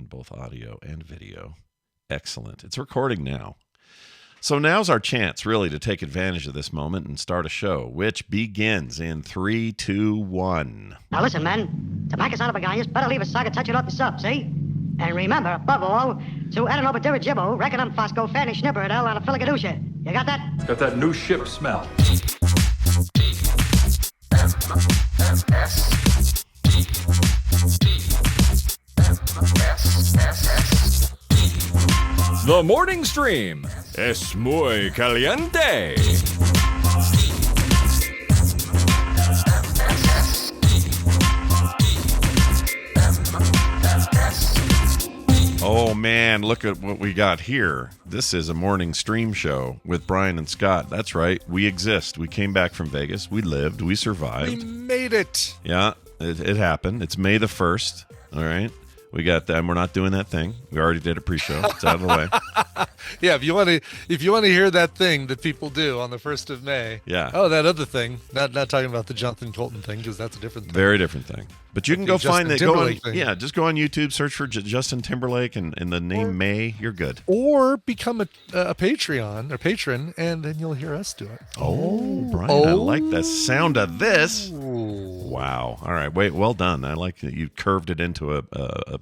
in both audio and video. Excellent. It's recording now. So now's our chance, really, to take advantage of this moment and start a show, which begins in 3, 2, 1. Now listen, men. To back us out of a guy, you better leave a socket touching off the sub, see? And remember, above all, to Edenobadira Reckonum Fosco Fanny Schnipper L on a Filigadusha. You got that? It's got that new ship smell. The morning stream es muy caliente. Oh man, look at what we got here. This is a morning stream show with Brian and Scott. That's right. We exist. We came back from Vegas. We lived. We survived. We made it. Yeah, it happened. It's May the 1st. All right. We got that, and we're not doing that thing. We already did a pre-show. It's out of the way. Yeah, if you want to hear that thing that people do on the 1st of May. Yeah. Oh, that other thing. Not talking about the Jonathan Colton thing, because that's a different thing. Very different thing. But you can go find that. Thing. Just go on YouTube, search for Justin Timberlake and the name May. You're good. Or become a Patreon or patron, and then you'll hear us do it. Oh, Brian, I like the sound of this. Wow. All right. Wait. Well done. I like that you curved it into a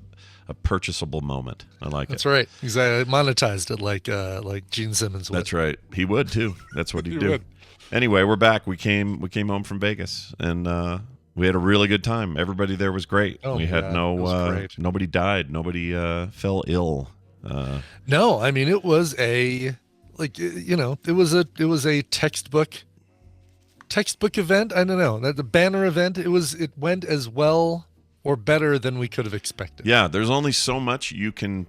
purchasable moment. I like That's it. right. Exactly. Monetized it like Gene Simmons would. That's right. He would too. That's what he'd do. Would. Anyway, we're back. We came home from Vegas, and we had a really good time. Everybody there was great. We had nobody died. Nobody fell ill. No, I mean it was it was a textbook event. I don't know. The banner event. It went as well or better than we could have expected. Yeah, there's only so much you can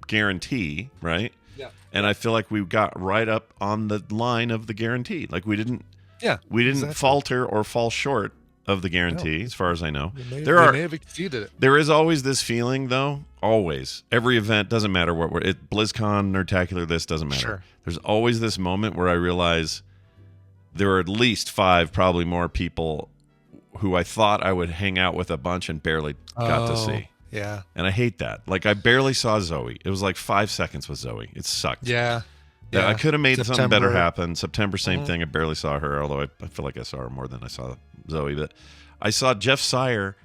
guarantee, right? Yeah. And I feel like we got right up on the line of the guarantee. Like we didn't falter or fall short of the guarantee, as far as I know. We may have exceeded it. There is always this feeling, though. Always. Every event, doesn't matter what BlizzCon, Nerdtacular, this doesn't matter. Sure. There's always this moment where I realize there are at least 5, probably more people who I thought I would hang out with a bunch and barely got to see. Yeah. And I hate that. Like, I barely saw Zoe. It was like 5 seconds with Zoe. It sucked. Yeah. I could have made something better September. happen. September, same thing. I barely saw her, although I feel like I saw her more than I saw Zoe. But I saw Jeff Sire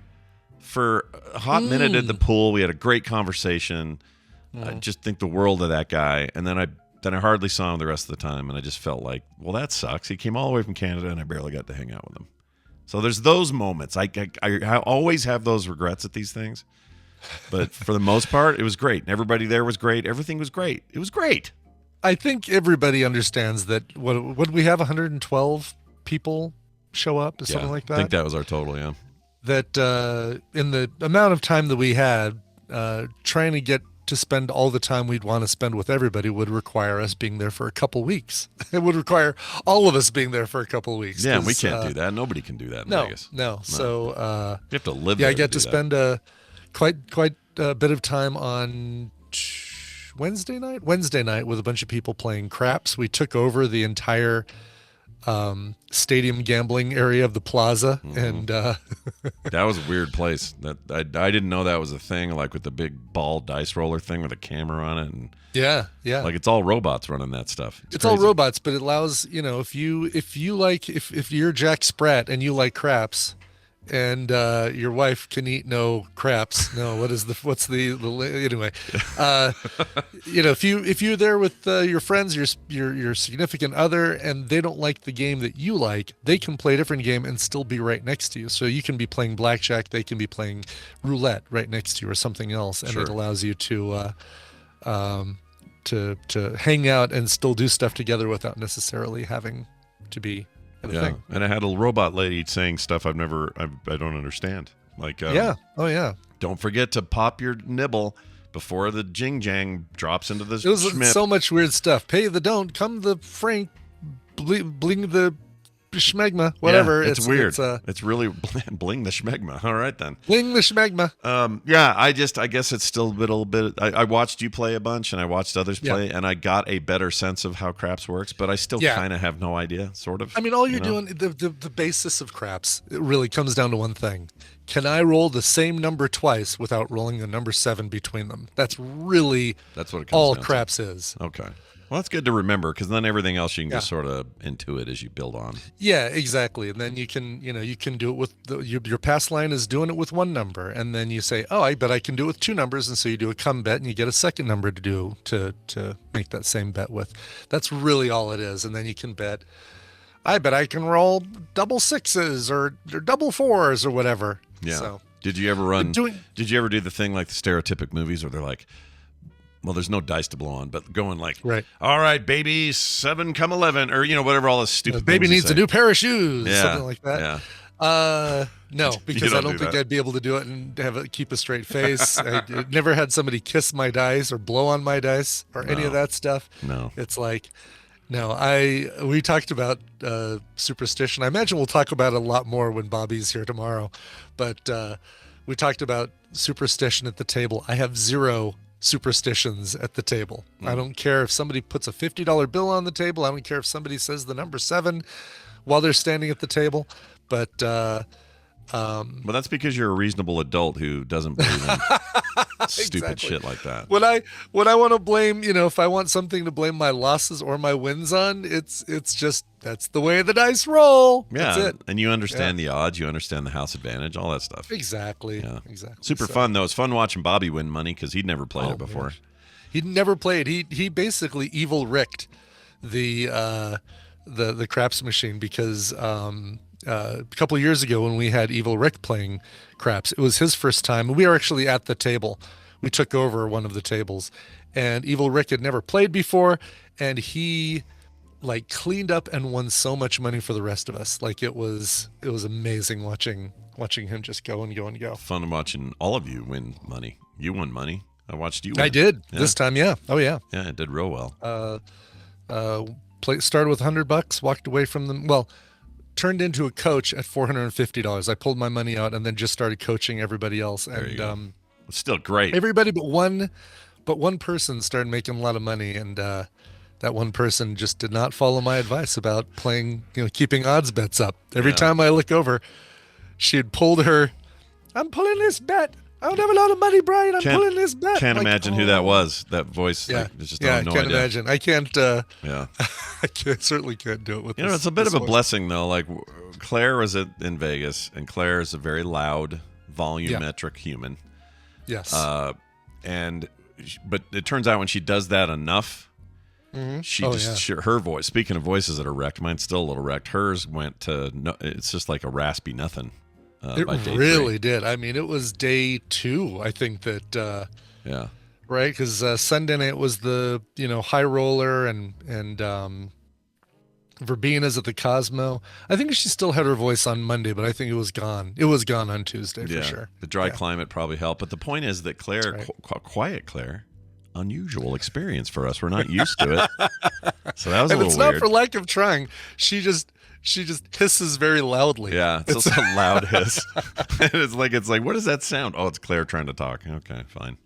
for a hot minute at the pool. We had a great conversation. I just think the world of that guy. And then I hardly saw him the rest of the time, and I just felt like, well, that sucks. He came all the way from Canada, and I barely got to hang out with him. So there's those moments. I always have those regrets at these things. But for the most part, it was great. Everybody there was great. Everything was great. It was great. I think everybody understands that. What we have 112 people show up, or something like that. I think that was our total, yeah. That in the amount of time that we had, trying to get to spend all the time we'd want to spend with everybody would require us being there for a couple weeks. It would require all of us being there for a couple weeks. Yeah, we can't do that. Nobody can do that in Vegas. No. So you have to live there. I get to spend quite a bit of time on Wednesday night with a bunch of people playing craps. We took over the entire stadium gambling area of the plaza, and that was a weird place. That I didn't know that was a thing, like with the big ball dice roller thing with a camera on it, and yeah, like it's all robots running that stuff. It's all robots, but it allows, if you're Jack Spratt and you like craps, and your wife can eat no craps. No, anyway? If you're there with your friends, your significant other, and they don't like the game that you like, they can play a different game and still be right next to you. So you can be playing blackjack, they can be playing roulette right next to you, or something else, and it allows you to hang out and still do stuff together without necessarily having to be. Yeah, and I had a robot lady saying stuff I don't understand. Like, don't forget to pop your nibble before the jing jang drops into the. It was Schmidt. So much weird stuff. Pay the don't, come the Frank, bling the Schmegma, whatever. Yeah, it's weird. It's, it's really Bling the Schmegma. All right then. Bling the Schmegma. Yeah, I guess it's still a little bit. I watched you play a bunch, and I watched others play, and I got a better sense of how craps works, but I still kind of have no idea, sort of. I mean, all you're doing, the basis of craps, it really comes down to one thing. Can I roll the same number twice without rolling a number 7 between them? That's really what it comes all down craps to. is. Okay. Well, that's good to remember, because then everything else you can just sort of intuit as you build on. Yeah, exactly. And then you can do it with your pass line is doing it with one number, and then you say, oh, I bet I can do it with 2 numbers, and so you do a come bet, and you get a second number to do to make that same bet with. That's really all it is. And then you can bet, I bet I can roll double 6s or double 4s or whatever. Yeah. So, did you ever did you ever do the thing like the stereotypic movies where they're like, well, there's no dice to blow on, but going like, all right, baby, 7 come 11, or whatever all this stupid. Baby needs a new pair of shoes, yeah, something like that. Yeah. No, because I don't think that. I'd be able to do it and keep a straight face. I never had somebody kiss my dice or blow on my dice or any of that stuff. No, it's like, no. We talked about superstition. I imagine we'll talk about it a lot more when Bobby's here tomorrow, but we talked about superstition at the table. I have 0 superstitions at the table. I don't care if somebody puts a $50 bill on the table. I don't care if somebody says the number 7 while they're standing at the table. But that's because you're a reasonable adult who doesn't believe in stupid shit like that. When I want to blame, if I want something to blame my losses or my wins on, it's just that's the way the dice roll. Yeah, that's it. And you understand the odds, you understand the house advantage, all that stuff. Exactly. Yeah, exactly. Super fun though. It's fun watching Bobby win money because he'd never played it before. Man. He'd never played. He basically evil ricked the craps machine because a couple of years ago when we had Evil Rick playing craps, it was his first time. We were actually at the table. We took over one of the tables, and Evil Rick had never played before, and he cleaned up and won so much money for the rest of us. It was amazing watching him just go and go and go. Fun watching all of you win money. You won money. I watched you win. I did this time. Yeah. Oh yeah. Yeah, it did real well. Started with $100, walked away from them. Well, turned into a coach at $450. I pulled my money out and then just started coaching everybody else. There you and go. It's still great. Everybody but one person started making a lot of money, and that one person just did not follow my advice about playing, keeping odds bets up. Every time I look over, she had pulled her, I'm pulling this bet. I don't have a lot of money, Brian. I'm pulling this bet. Can't imagine who that was. That voice. Yeah, just I no can't idea. imagine. I can't. Yeah, I certainly can't do it with. It's a bit of a blessing though. Like Claire was in Vegas, and Claire is a very loud, volumetric human. Yes. But it turns out when she does that enough, her voice. Speaking of voices that are wrecked, mine's still a little wrecked. Hers went to no. It's just like a raspy nothing. It really did. I mean, it was day 2. I think that. Right, because Sunday night was the high roller and Verbina's at the Cosmo. I think she still had her voice on Monday, but I think it was gone. It was gone on Tuesday for sure. The dry climate probably helped, but the point is that Claire, quiet Claire, unusual experience for us. We're not used to it, so that was a little weird. And it's not for lack of trying. She just hisses very loudly. Yeah, it's a loud hiss. It's like, what does that sound? Oh, it's Claire trying to talk. Okay, fine.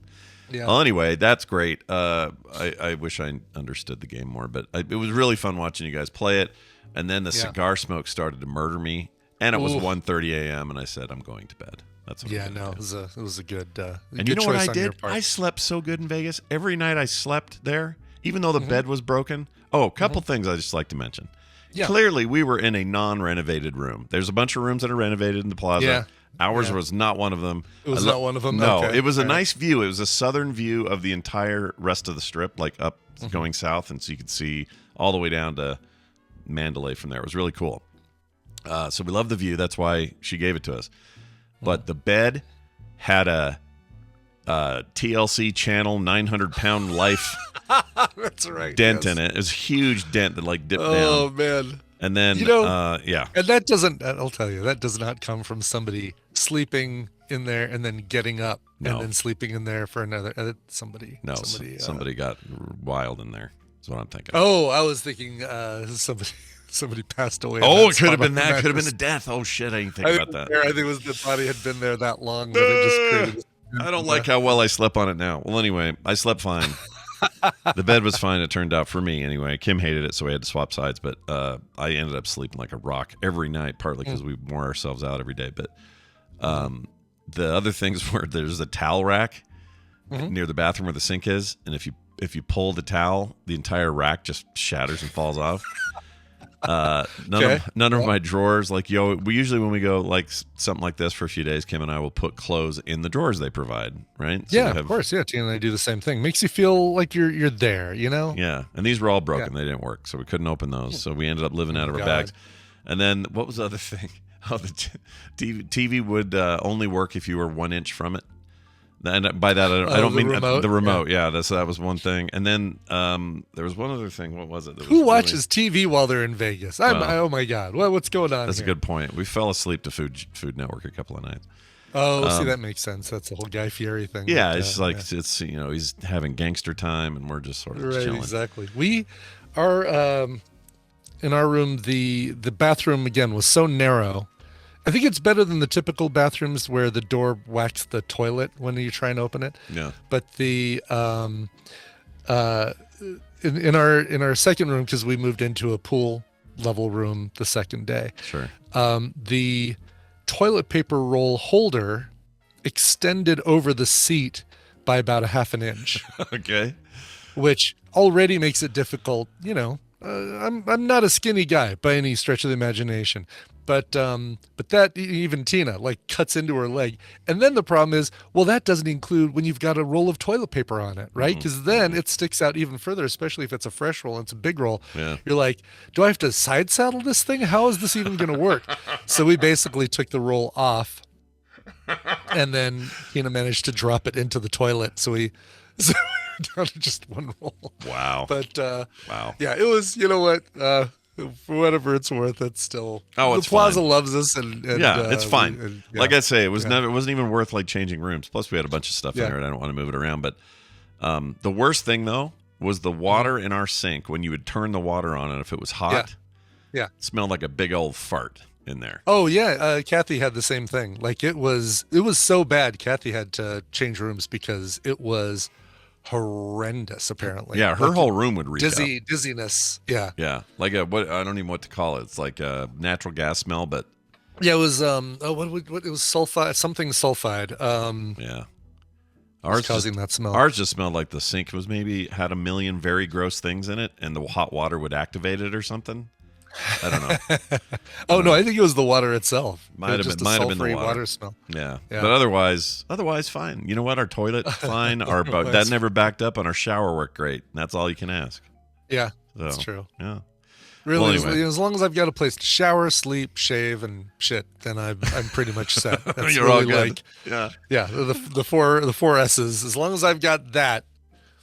Yeah. Well, anyway, that's great. I wish I understood the game more, but it was really fun watching you guys play it. And then the cigar smoke started to murder me, and it was 1:30 a.m. and I said, I'm going to bed. That's what I'm it was a good. And good you know what choice I on your did? part. I slept so good in Vegas. Every night I slept there, even though the bed was broken. Oh, a couple things I just like to mention. Yeah. Clearly, we were in a non-renovated room. There's a bunch of rooms that are renovated in the plaza. Yeah. Ours was not one of them. It was not one of them? No, Okay. it was a nice view. It was a southern view of the entire rest of the strip, like up going south, and so you could see all the way down to Mandalay from there. It was really cool. So we love the view. That's why she gave it to us. But the bed had a TLC channel 900-pound life That's right. dent in it. It was a huge dent that dipped down. Oh man. And then And that doesn't, I'll tell you, that does not come from somebody sleeping in there and then getting up and then sleeping in there for another somebody. Somebody got wild in there. That's what I'm thinking. Oh, I was thinking somebody somebody passed away. Oh, it could have been that. Could have been a death. Oh shit, I didn't think I about that. think it was the body had been there that long that it just created. I don't like how well I slept on it now. Well, anyway, I slept fine. The bed was fine, it turned out, for me anyway. Kim hated it, so we had to swap sides, but I ended up sleeping like a rock every night, partly because we wore ourselves out every day. But the other things were there's a towel rack near the bathroom where the sink is, and if you pull the towel, the entire rack just shatters and falls off. None of my drawers, like we usually when we go like something like this for a few days, Kim and I will put clothes in the drawers they provide, right? So yeah, of course. Yeah, Tina and I do the same thing. Makes you feel like you're there, you know? Yeah, and these were all broken; they didn't work, so we couldn't open those. So we ended up living out of our bags. And then what was the other thing? Oh, the TV would only work if you were 1 inch from it. And by that, I don't mean the remote. Yeah, that was one thing. And then there was one other thing. What was it? Who watches TV while they're in Vegas? Oh my God, what's going on? That's here? a good point. We fell asleep to Food Network a couple of nights. Oh, see, that makes sense. That's the whole Guy Fieri thing. Yeah, it's like it's he's having gangster time, and we're just sort of chilling. Exactly. We are in our room. The bathroom again was so narrow. I think it's better than the typical bathrooms where the door whacks the toilet when you try and open it. Yeah. But the in our second room, because we moved into a pool level room the second day. Sure. The toilet paper roll holder extended over the seat by about a half an inch. Okay. Which already makes it difficult. You know, I'm not a skinny guy by any stretch of the imagination. But that even Tina like cuts into her leg, and then the problem is, well, that doesn't include when you've got a roll of toilet paper on it, right? Because then it sticks out even further, especially if it's a fresh roll and it's a big roll. Yeah. You're like, do I have to side saddle this thing? How is this even going to work? So we basically took the roll off, and then Tina managed to drop it into the toilet. So we were down to just one roll. Wow. But wow. Yeah, it was. You know what? For whatever it's worth, it's still the Plaza loves us, and yeah, it's fine. Like I say, it wasn't even worth like changing rooms. Plus, we had a bunch of stuff in there, and I don't want to move it around. But the worst thing though was the water in our sink. When you would turn the water on, and if it was hot, it smelled like a big old fart in there. Oh yeah, Kathy had the same thing. Like it was so bad. Kathy had to change rooms because it was horrendous. Apparently, yeah, her whole room would reek dizziness. Yeah, like what I don't even know what to call it. It's like a natural gas smell, but yeah, it was what it was sulfide, something sulfide. Yeah, ours causing that smell. Ours just smelled like the sink was maybe had a million very gross things in it, and the hot water would activate it or something. I don't know. No, I think it was the water itself. Might have been the water smell. Yeah. But otherwise fine. You know what? Our toilet fine. Our that never backed up, and our shower worked great. That's all you can ask. Yeah, that's true. Yeah. Really, well, anyway. As long as I've got a place to shower, sleep, shave, and shit, then I'm pretty much set. That's You're really all good. Like, yeah. The four S's. As long as I've got that.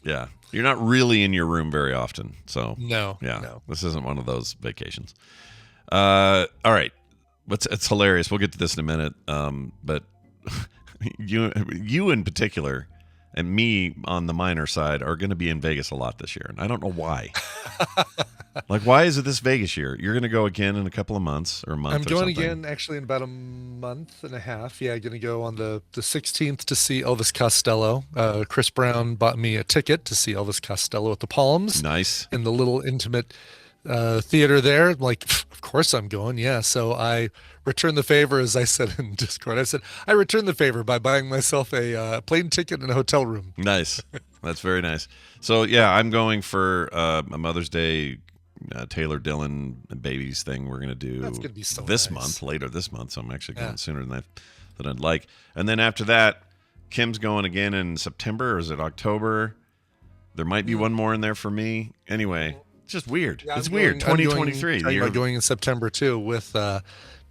Yeah. You're not really in your room very often, so no. This isn't one of those vacations. All right, it's hilarious. We'll get to this in a minute. But you in particular, and me on the minor side, are going to be in Vegas a lot this year, and I don't know why. Like, why is it this Vegas year? You're going to go again in a couple of months or a month. I'm or going something. again actually in about a month and a half. Yeah, I'm going to go on the 16th to see Elvis Costello. Chris Brown bought me a ticket to see Elvis Costello at the Palms. Nice. In the little intimate theater there. I'm like, of course I'm going. Yeah. So I returned the favor, as I said in Discord. I said, I returned the favor by buying myself a plane ticket and a hotel room. Nice. That's very nice. So, yeah, I'm going for a Mother's Day Taylor Dillon babies thing we're going to do later this month. So I'm actually going sooner than I'd like. And then after that, Kim's going again in September, or is it October? There might be one more in there for me. Anyway, it's just weird. Yeah, it's weird. 2023. I'm going in September too with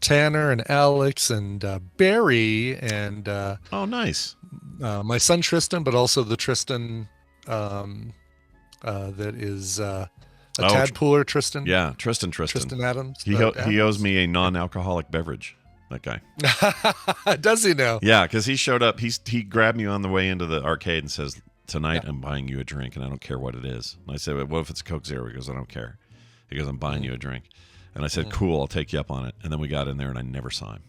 Tanner and Alex and Barry and oh, nice. My son Tristan, but also the Tristan that is Tadpooler Tristan. Yeah, Tristan Adams. He owes me a non-alcoholic beverage. That guy. Does he now? Yeah, because he showed up. He grabbed me on the way into the arcade and says, "Tonight I'm buying you a drink, and I don't care what it is." And I said, "What if it's a Coke Zero?" He goes, "I don't care." He goes, "I'm buying you a drink." And I said, cool, I'll take you up on it. And then we got in there and I never saw him.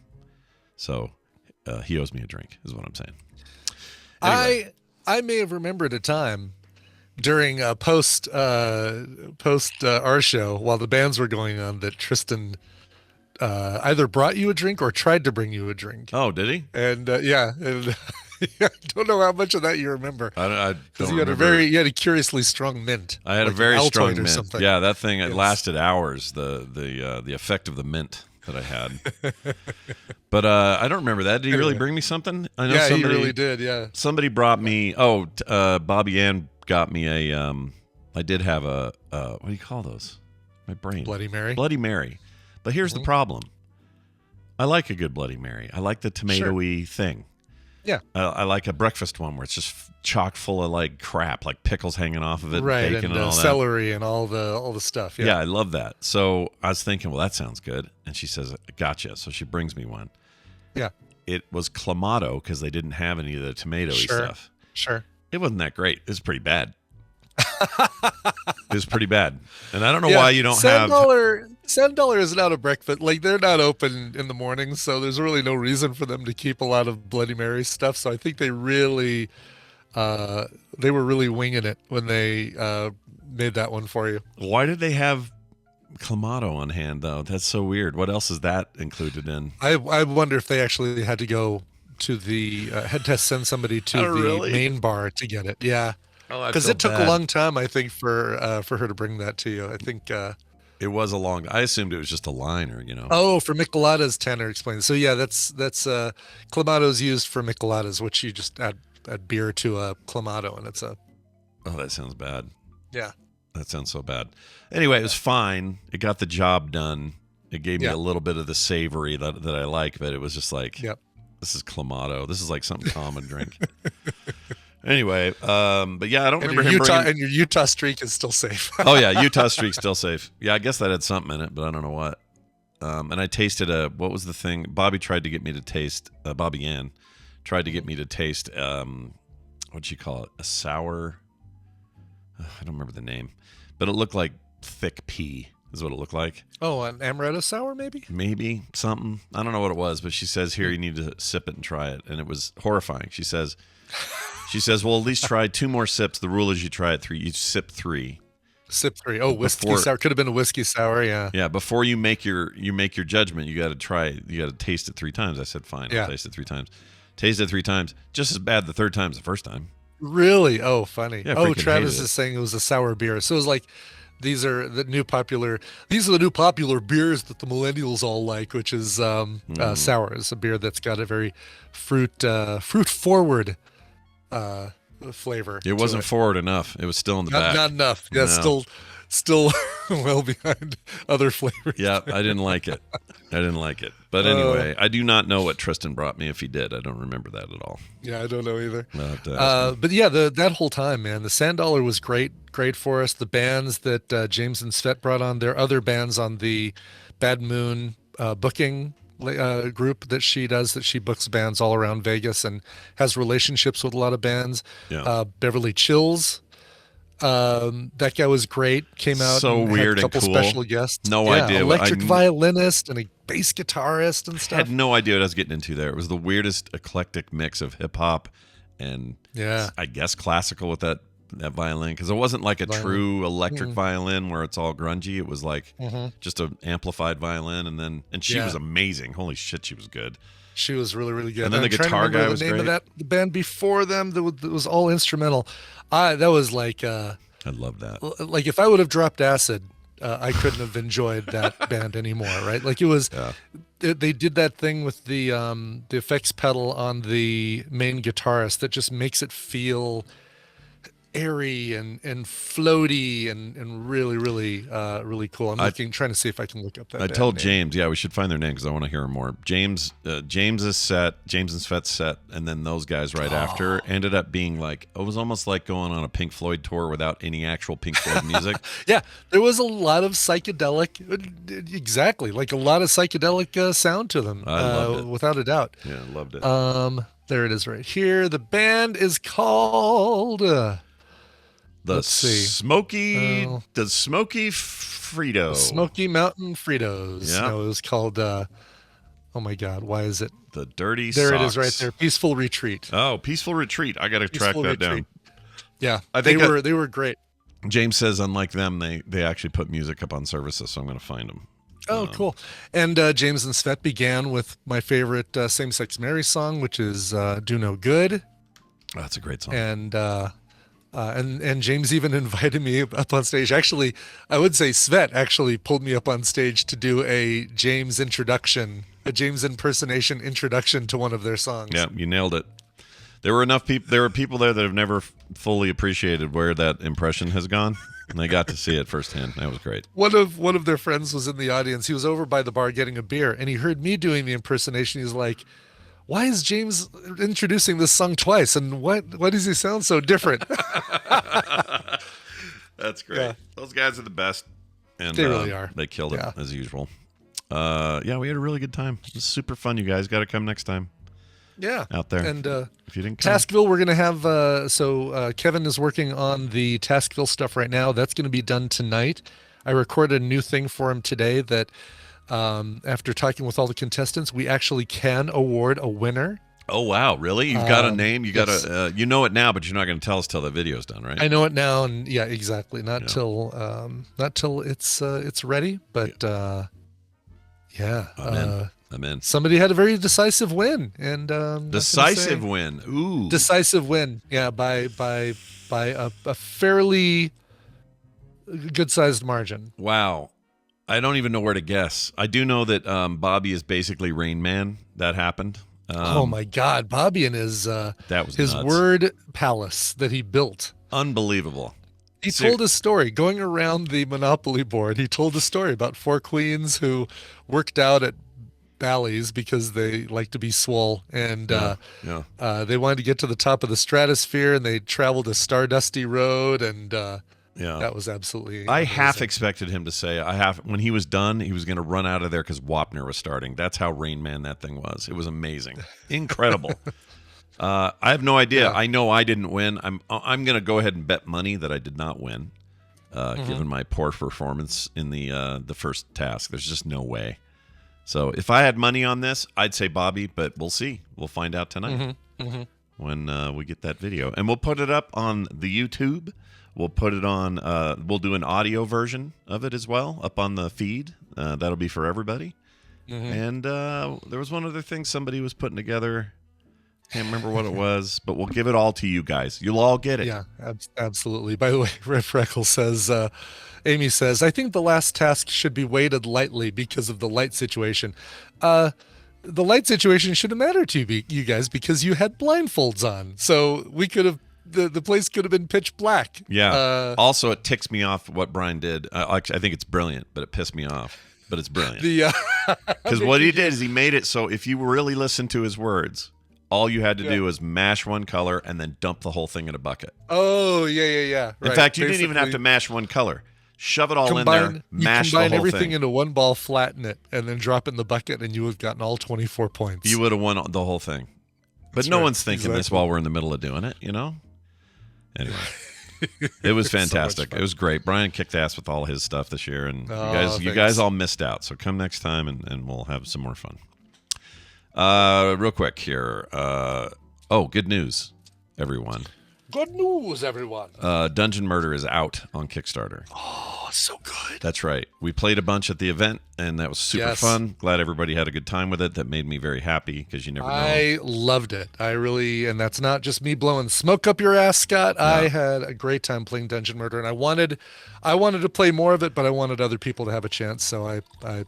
So he owes me a drink is what I'm saying. Anyway. I may have remembered a time during post our show while the bands were going on that Tristan either brought you a drink or tried to bring you a drink. Oh, did he? And and I don't know how much of that you remember. I because don't you remember. had a curiously strong mint. I had like a very Altoid strong or mint. something. Yeah, that thing it lasted hours. The effect of the mint that I had. But I don't remember that. Did he really bring me something? I know he really did. Yeah. Somebody brought me. Bobby Ann got me a. I did have a. What do you call those? My brain. Bloody Mary. Bloody Mary. But here's the problem. I like a good Bloody Mary. I like the tomatoey thing. Yeah. I like a breakfast one where it's just chock full of like crap, like pickles hanging off of it, Right, bacon and all that. celery and all the stuff. Yeah, I love that. So I was thinking, well, that sounds good. And she says, gotcha. So she brings me one. Yeah. It was Clamato because they didn't have any of the tomatoey stuff. Sure. It wasn't that great. It was pretty bad. It was pretty bad. And I don't know why you don't have... $7 is not a breakfast. Like, they're not open in the morning, so there's really no reason for them to keep a lot of Bloody Mary stuff. So I think they really... they were really winging it when they made that one for you. Why did they have Clamato on hand, though? That's so weird. What else is that included in? I wonder if they actually had to go to the... had to send somebody to the main bar to get it. Yeah. Because it took a long time, I think, for her to bring that to you. I think... it was a long... I assumed it was just a liner, Oh, for micheladas, Tanner explained. So, yeah, that's Clamato's used for micheladas, which you just add beer to a Clamato, and it's a... Oh, that sounds bad. Yeah. That sounds so bad. Anyway, it was fine. It got the job done. It gave me a little bit of the savory that I like, but it was just like, this is Clamato. This is like something common drink. Anyway, but yeah, I don't remember him bringing... And your Utah streak is still safe. Oh, yeah, Utah streak's still safe. Yeah, I guess that had something in it, but I don't know what. And I tasted what was the thing? Bobby tried to get me to taste, Bobby Ann tried to get me to taste, what'd you call it? A sour... I don't remember the name, but it looked like thick pea is what it looked like. Oh, an amaretto sour, maybe? Maybe something. I don't know what it was, but she says, here, you need to sip it and try it. And it was horrifying. She says, well, at least try 2 more sips. The rule is you try it 3. You sip 3. Sip 3. Oh, whiskey sour. Could have been a whiskey sour, yeah. Yeah, before you make your judgment, you got to try it. You got to taste it 3 times. I said, fine, I'll taste it 3 times. Taste it 3 times. Just as bad the 3rd time as the first time. Really? Oh, funny. Yeah, Travis is saying it was a sour beer. So it was like, these are the new popular beers that the millennials all like, which is sour. It's a beer that's got a very fruit forward flavor. It wasn't forward enough. It was still in the back. Not enough. Yeah, no. Still well behind other flavors. Yeah, I didn't like it. But anyway, I do not know what Tristan brought me. If he did, I don't remember that at all. Yeah, I don't know either. But yeah, that whole time, man, the $1 was great for us. The bands that James and Svet brought on, there are other bands on the Bad Moon booking group that she does, that she books bands all around Vegas and has relationships with a lot of bands. Yeah. Beverly Chills. That guy was great. Came out so and weird had a couple and cool. special guests. No idea. Electric violinist and a bass guitarist and I stuff. had no idea what I was getting into there. It was the weirdest eclectic mix of hip hop and I guess classical with that violin, because it wasn't like a true electric violin where it's all grungy. It was like just an amplified violin, and she was amazing. Holy shit, she was good. She was really, really good. And then the guitar guy was great. The band before them that was all instrumental. That was like I love that. Like if I would have dropped acid, I couldn't have enjoyed that band anymore. Right? Like it was. They did that thing with the effects pedal on the main guitarist that just makes it feel airy and floaty and really, really, really cool. I'm trying to see if I can look up that. I told James, we should find their name because I want to hear more. James's set, James and Svet's set, and then those guys right after ended up being like, it was almost like going on a Pink Floyd tour without any actual Pink Floyd music. Yeah, there was a lot of psychedelic, exactly, like a lot of psychedelic sound to them. I loved it. Without a doubt. Yeah, I loved it. There it is right here. The band is called The Let's see. Smoky Oh. the Smoky Frito. Smoky Mountain Fritos. Yeah. No, it was called. Oh my God, why is it? The Dirty There Socks. it is, right there. Peaceful Retreat. Oh, Peaceful Retreat. I got to track Peaceful that Retreat. down. Yeah, I think they were great. James says, unlike them, they actually put music up on services, so I'm going to find them. Oh, cool. And James and Svet began with my favorite Same-Sex Mary song, which is "Do No Good," Oh, that's a great song. and James even invited me up on stage. Actually, I would say Svet actually pulled me up on stage to do a James impersonation introduction to one of their songs. Yeah, you nailed it. There were enough people. There were people there that have never fully appreciated where that impression has gone, and they got to see it firsthand. That was great. One of their friends was in the audience. He was over by the bar getting a beer, and he heard me doing the impersonation. He's like, "Why is James introducing this song twice? And why does he sound so different?" That's great. Yeah. Those guys are the best, and They really are. They killed it Yeah. as usual. Yeah, we had a really good time. It was super fun. You guys got to come next time Yeah, out there. And if you didn't come, Taskville, we're gonna have. Kevin is working on the Taskville stuff right now. That's going to be done tonight. I recorded a new thing for him today that, after talking with all the contestants, we actually can award a winner. oh wow, really? You've got a name? You got yes. a you know it now, but you're not going to tell us till the video's done, right? I know it now, and yeah, exactly. Not Yeah. till it's ready. But yeah, I'm in. somebody had a very decisive win, and Decisive win. Ooh. decisive win. Yeah, by a fairly good-sized margin. Wow. I don't even know where to guess. I do know that Bobby is basically Rain Man. That happened. Oh my God, Bobby and his That was his nuts. word palace that he built. Unbelievable. He told a story going around the Monopoly board. He told a story about four queens who worked out at Bally's because they like to be swole, and Yeah. they wanted to get to the top of the stratosphere, and they traveled a Stardusty road, and Yeah. that was absolutely. I amazing. half expected him to say, when he was done, he was going to run out of there because Wapner was starting. That's how Rain Man that thing was. It was amazing. Incredible. I have no idea. Yeah. I know I didn't win. I'm going to go ahead and bet money that I did not win, given my poor performance in the first task. There's just no way. So if I had money on this, I'd say Bobby, but we'll see. We'll find out tonight when we get that video. And we'll put it up on the YouTube. We'll put it on, we'll do an audio version of it as well up on the feed. That'll be for everybody. And there was one other thing somebody was putting together. Can't remember what it was, but we'll give it all to you guys. You'll all get it. Yeah, absolutely. By the way, Red Freckle says, Amy says, I think the last task should be weighted lightly because of the light situation. The light situation should have mattered to you guys because you had blindfolds on. So we could have, the place could have been pitch black. Yeah. Also, it ticks me off what Brian did. Actually, I think it's brilliant, but it pissed me off. But it's brilliant. Because what he did is he made it so if you really listen to his words, all you had to do was mash one color and then dump the whole thing in a bucket. Oh, yeah. In fact, you didn't even have to mash one color. Shove it all in there, mash the combine whole everything thing. into one ball, flatten it, and then drop it in the bucket, and you would have gotten all 24 points. You would have won the whole thing. But That's no right. one's thinking this Exactly. while we're in the middle of doing it, you know? Anyway. It was So much fantastic. fun. It was great. Brian kicked ass with all his stuff this year, and Oh, you thanks. guys all missed out. So come next time, and we'll have some more fun. Real quick here. Good news, everyone. Good news, everyone. Dungeon Murder is out on Kickstarter. Oh, so good. That's right. We played a bunch at the event, and that was super Yes. fun. Glad everybody had a good time with it. That made me very happy because you never know. I loved it. I really, and that's not just me blowing smoke up your ass, Scott. I had a great time playing Dungeon Murder, and I wanted to play more of it, but I wanted other people to have a chance, so I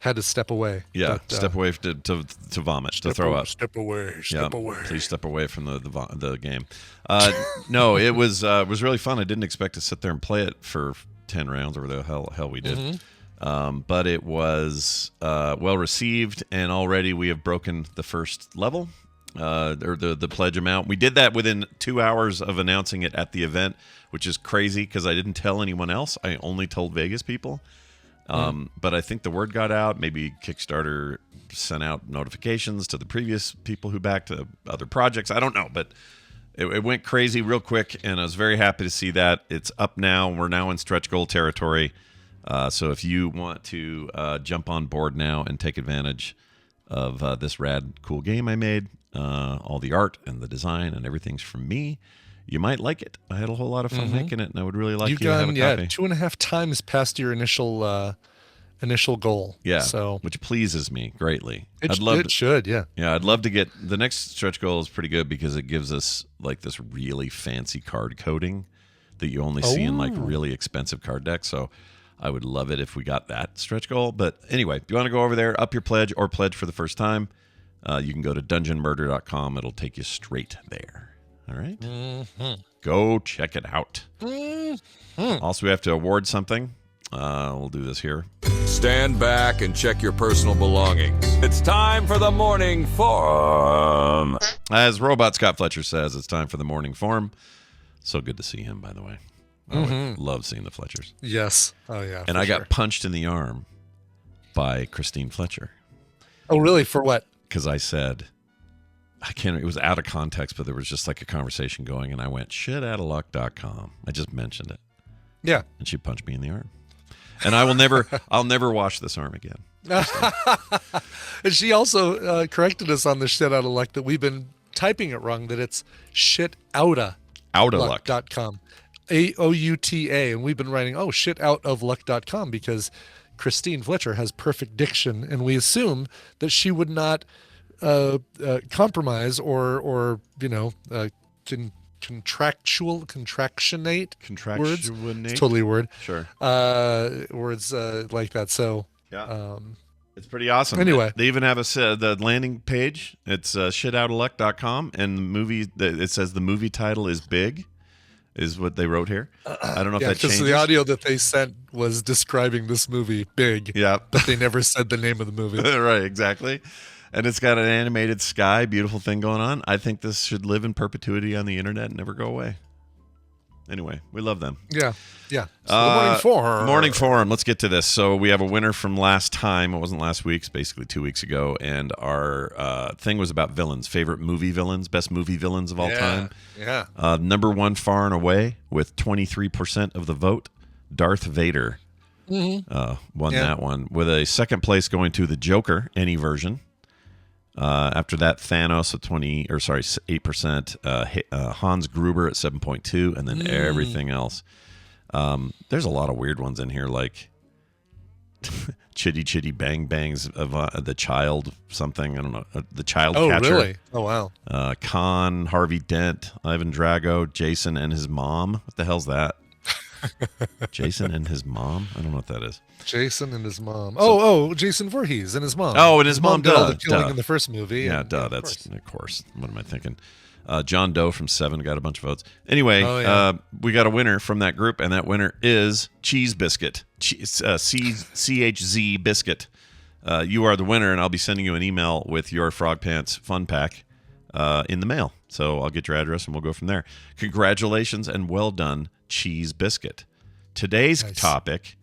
had to step away. Yeah, But, step away to vomit, to throw up. Step away. Yeah, Step away. please step away from the game. No, it was really fun. I didn't expect to sit there and play it for 10 rounds or the hell we did. But it was well received, and already we have broken the first level, or the pledge amount. We did that within 2 hours of announcing it at the event, which is crazy because I didn't tell anyone else. I only told Vegas people. But I think the word got out. Maybe Kickstarter sent out notifications to the previous people who backed other projects. I don't know, but it went crazy real quick, and I was very happy to see that. It's up now. We're now in stretch goal territory. So if you want to jump on board now and take advantage of this rad, cool game I made, all the art and the design and everything's from me, you might like it. I had a whole lot of fun making it, and I would really like you to have a copy. 2.5 times past your initial goal. Yeah, so which pleases me greatly. It should. Yeah, I'd love to get the next stretch goal is pretty good because it gives us like this really fancy card coding that you only see in like really expensive card decks. So I would love it if we got that stretch goal. But anyway, if you want to go over there, up your pledge or pledge for the first time, you can go to dungeonmurder.com. It'll take you straight there. All right. Go check it out. Also, we have to award something. We'll do this here. Stand back and check your personal belongings. It's time for the morning forum. As Robot Scott Fletcher says, it's time for the morning forum. So good to see him, by the way. I love seeing the Fletchers. Yes. Oh, yeah. And I got punched in the arm by Christine Fletcher. Oh, really? For what? Because I said, it was out of context, but there was just like a conversation going, and I went, shitoutaluck.com. I just mentioned it. Yeah. And she punched me in the arm. And I'll never wash this arm again. And she also corrected us on the shit out of luck that we've been typing it wrong, that it's shitoutaluck.com. AOUTA. And we've been writing, shitoutofluck.com because Christine Fletcher has perfect diction, and we assume that she would not compromise or contractionate words. It's totally a word. Sure. Words like that. So yeah, it's pretty awesome. Anyway, they even have the landing page. It's shitoutaluck.com, and the movie. It says the movie title is Big, is what they wrote here. I don't know if that changes. Because the audio that they sent was describing this movie Big. Yeah, but they never said the name of the movie. Right. Exactly. And it's got an animated sky, beautiful thing going on. I think this should live in perpetuity on the internet and never go away. Anyway, we love them. Yeah. So the morning forum. Morning forum. Let's get to this. So we have a winner from last time. It wasn't last week. It's basically 2 weeks ago. And our thing was about villains, favorite movie villains, best movie villains of all time. Yeah. Number one, far and away, with 23% of the vote, Darth Vader won that one. With a second place going to the Joker, any version. After that, Thanos at 8%, Hans Gruber at 7.2%, and then everything else. There's a lot of weird ones in here, like Chitty Chitty Bang Bangs of the Child something. I don't know. The Child Catcher. Oh, really? Oh, wow. Khan, Harvey Dent, Ivan Drago, Jason and his mom. What the hell's that? Jason and his mom? I don't know what that is. Jason and his mom. Jason Voorhees and his mom. Oh, and his mom did all the killing in the first movie. Yeah, that's of course. What am I thinking? John Doe from 7 got a bunch of votes. Anyway, we got a winner from that group, and that winner is Cheese Biscuit. CHZ Biscuit. You are the winner, and I'll be sending you an email with your Frogpants fun pack in the mail. So I'll get your address, and we'll go from there. Congratulations, and well done, Cheese Biscuit. Today's topic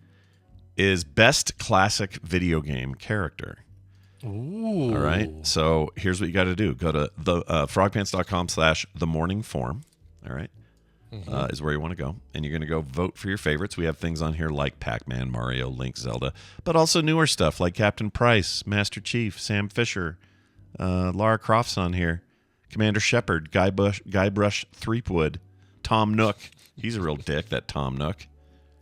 is best classic video game character. Ooh. All right. So here's what you got to do. Go to the frogpants.com/themorningforum. All right. Is where you want to go. And you're going to go vote for your favorites. We have things on here like Pac-Man, Mario, Link, Zelda, but also newer stuff like Captain Price, Master Chief, Sam Fisher, Lara Croft's on here, Commander Shepard, Guybrush Threepwood, Tom Nook. He's a real dick, that Tom Nook.